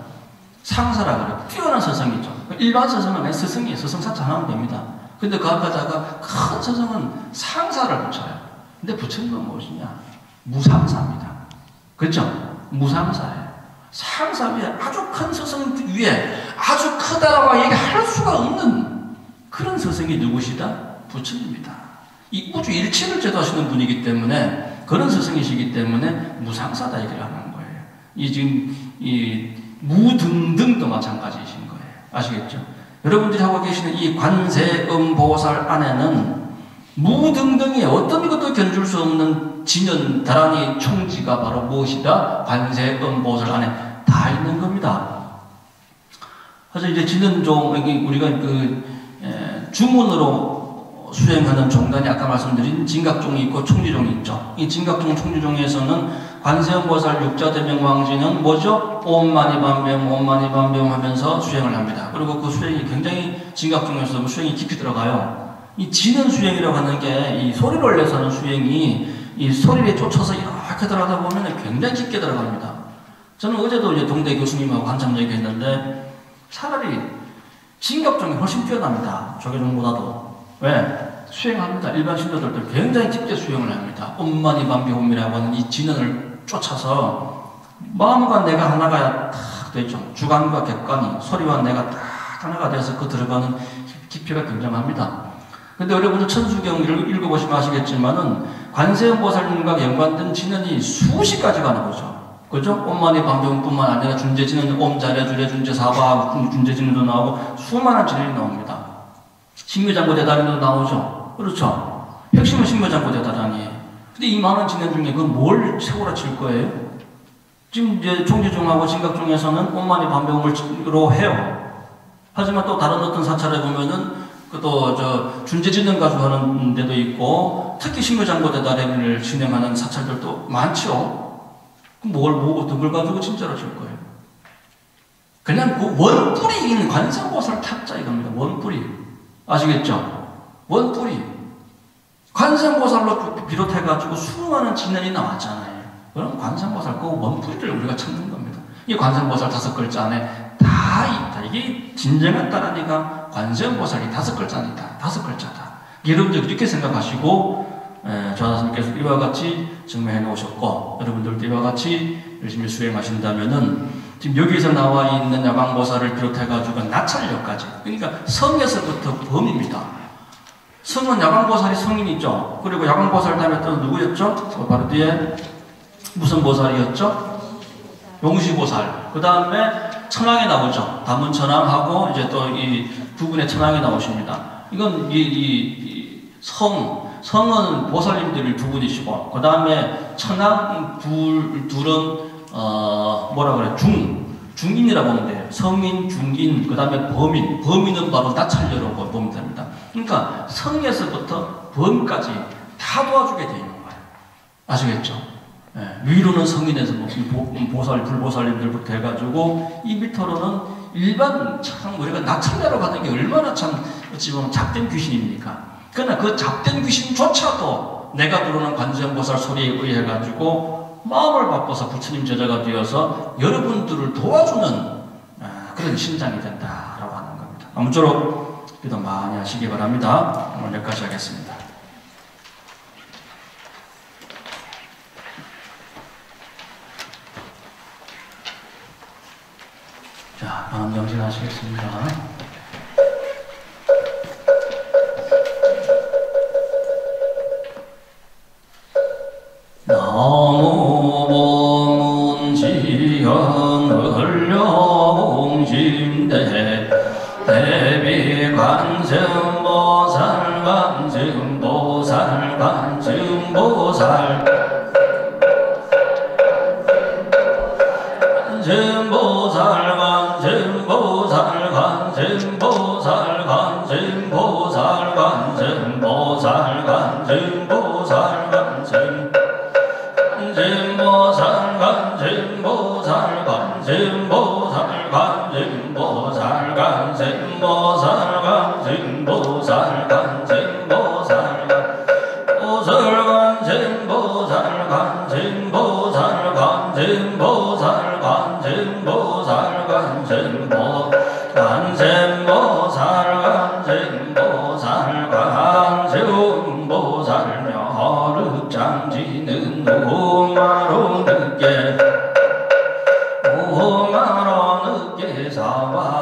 상사라 그래. 뛰어난 스승이죠. 일반 스승은 그냥 스승이에요. 스승사자 하나면 됩니다. 근데 그 앞에다가 큰 스승은 상사를 붙여요. 근데 부처님은 무엇이냐? 무상사입니다. 그렇죠? 무상사예요. 상사 위에 아주 큰 스승 위에 아주 크다라고 얘기할 수가 없는 그런 스승이 누구시다? 부처님이다. 이 우주 일체를 제도하시는 분이기 때문에 그런 스승이시기 때문에 무상사다 얘기를 하는 거예요. 이 무등등도 마찬가지이신 거예요. 아시겠죠? 여러분들이 하고 계시는 이 관세음보살 안에는 무등등이 어떤 것도 견줄 수 없는 진연 다란이 총지가 바로 무엇이다? 관세음보살 안에 다 있는 겁니다. 그래서 이제 진연종 우리가 주문으로 수행하는 종단이 아까 말씀드린 진각종이 있고 총지종이 있죠. 이 진각종 총지종에서는 관세음보살 육자대명왕지는 뭐죠? 옴마니밤뱀 옴마니밤뱀 하면서 수행을 합니다. 그리고 그 수행이 굉장히 진각종에서 수행이 깊이 들어가요. 이 지는 수행이라고 하는 게 이 소리를 내서 하는 수행이 이 소리에 쫓아서 이렇게 들어가다 보면 굉장히 깊게 들어갑니다. 저는 어제도 이제 동대 교수님하고 한참 얘기했는데 차라리 진각종이 훨씬 뛰어납니다. 조계종보다도. 왜? 수행합니다. 일반 신도들도 굉장히 깊게 수행을 합니다. 엄마니밤비홈이라고 하는 이 진언을 쫓아서 마음과 내가 하나가 딱 되죠. 주관과 객관이 소리와 내가 딱 하나가 돼서 그 들어가는 깊이가 굉장합니다. 근데 여러분들 천수경을 읽어보시면 아시겠지만은 관세음보살님과 연관된 진언이 수십 가지가 나오죠. 그죠? 엄마니 방병뿐만 아니라 준재진은 옴자례 주례 준재사바 준재진도 나오고 수많은 진언이 나옵니다. 신묘장구 대단히도 나오죠. 그렇죠? 핵심은 신묘장구 대단이에요. 근데 이 많은 진언 중에 그 뭘 최고로 칠 거예요? 지금 이제 총지종하고 진각종에서는 엄마니 방병으로 해요. 하지만 또 다른 어떤 사찰에 보면은 또 준재진을 가지고 하는 데도 있고 특히 신묘장구 대단을 진행하는 사찰들도 많죠. 그럼 어떤 걸 가지고 진짜로 줄 거예요? 그냥 그 원뿌리인 관세음보살 탁자 이겁니다. 원뿌리. 아시겠죠? 원뿌리. 관세음보살로 비롯해가지고 수많은 진언이 나왔잖아요. 그럼 관세음보살 그 원뿌리를 우리가 찾는 겁니다. 이 관세음보살 5글자 안에 다 있다. 이게 진정한 따라니까 관세음보살이 5글자 안에 있다. 5글자다. 여러분들 이렇게 생각하시고 조화사님께서 이와 같이 증명해 놓으셨고 여러분들도 이와 같이 열심히 수행하신다면은 지금 여기서 나와 있는 야광보살을 비롯해가지고 나찰력까지, 그러니까 성에서부터 범입니다. 성은 야광보살이 성인이죠. 그리고 야광보살 다음에 또 누구였죠? 바로 뒤에 무슨 보살이었죠? 용시보살. 그 다음에 천왕이 나오죠. 다문천왕하고 이제 또 이 두 분의 천왕이 나오십니다. 이건 성은 보살님들이 두 분이시고, 그 다음에 천왕 둘은 뭐라 그래? 중인이라고 보면 돼요. 성인, 중인, 그 다음에 범인. 범인은 바로 나찰려라고 보면 됩니다. 그러니까 성에서부터 범까지 다 도와주게 되어 있는 거예요. 아시겠죠? 예, 위로는 성인에서 보살, 불보살님들부터 해가지고 이 밑으로는 일반 참 우리가 나찰려로 가는 게 얼마나 참 어찌 보면 잡된 귀신입니까? 그러나 그 잡된 귀신조차도 내가 부르는 관세음보살 소리에 의해가지고 마음을 바꿔서 부처님 제자가 되어서 여러분들을 도와주는 그런 신장이 된다라고 하는 겁니다. 아무쪼록 기도 많이 하시기 바랍니다. 오늘 여기까지 하겠습니다. 자, 마음 정진하시겠습니다. 나무 범문지연 을려공심대 대비 관세음보살 관세음보살 관세음보살 관세음보살 관세음보살 관세음보살 관세음보살 관세음보살 관세음보살 관세음 관세음보살 관세음보살 관세음보살 관세음보살 관세음보살 관세음보살 관세음보살 관세음보살 관세음보살 관세음보살 관세음보살 관세음보살 관세음보살 관세음보살 멸흡장지는 오마로 늦게 사와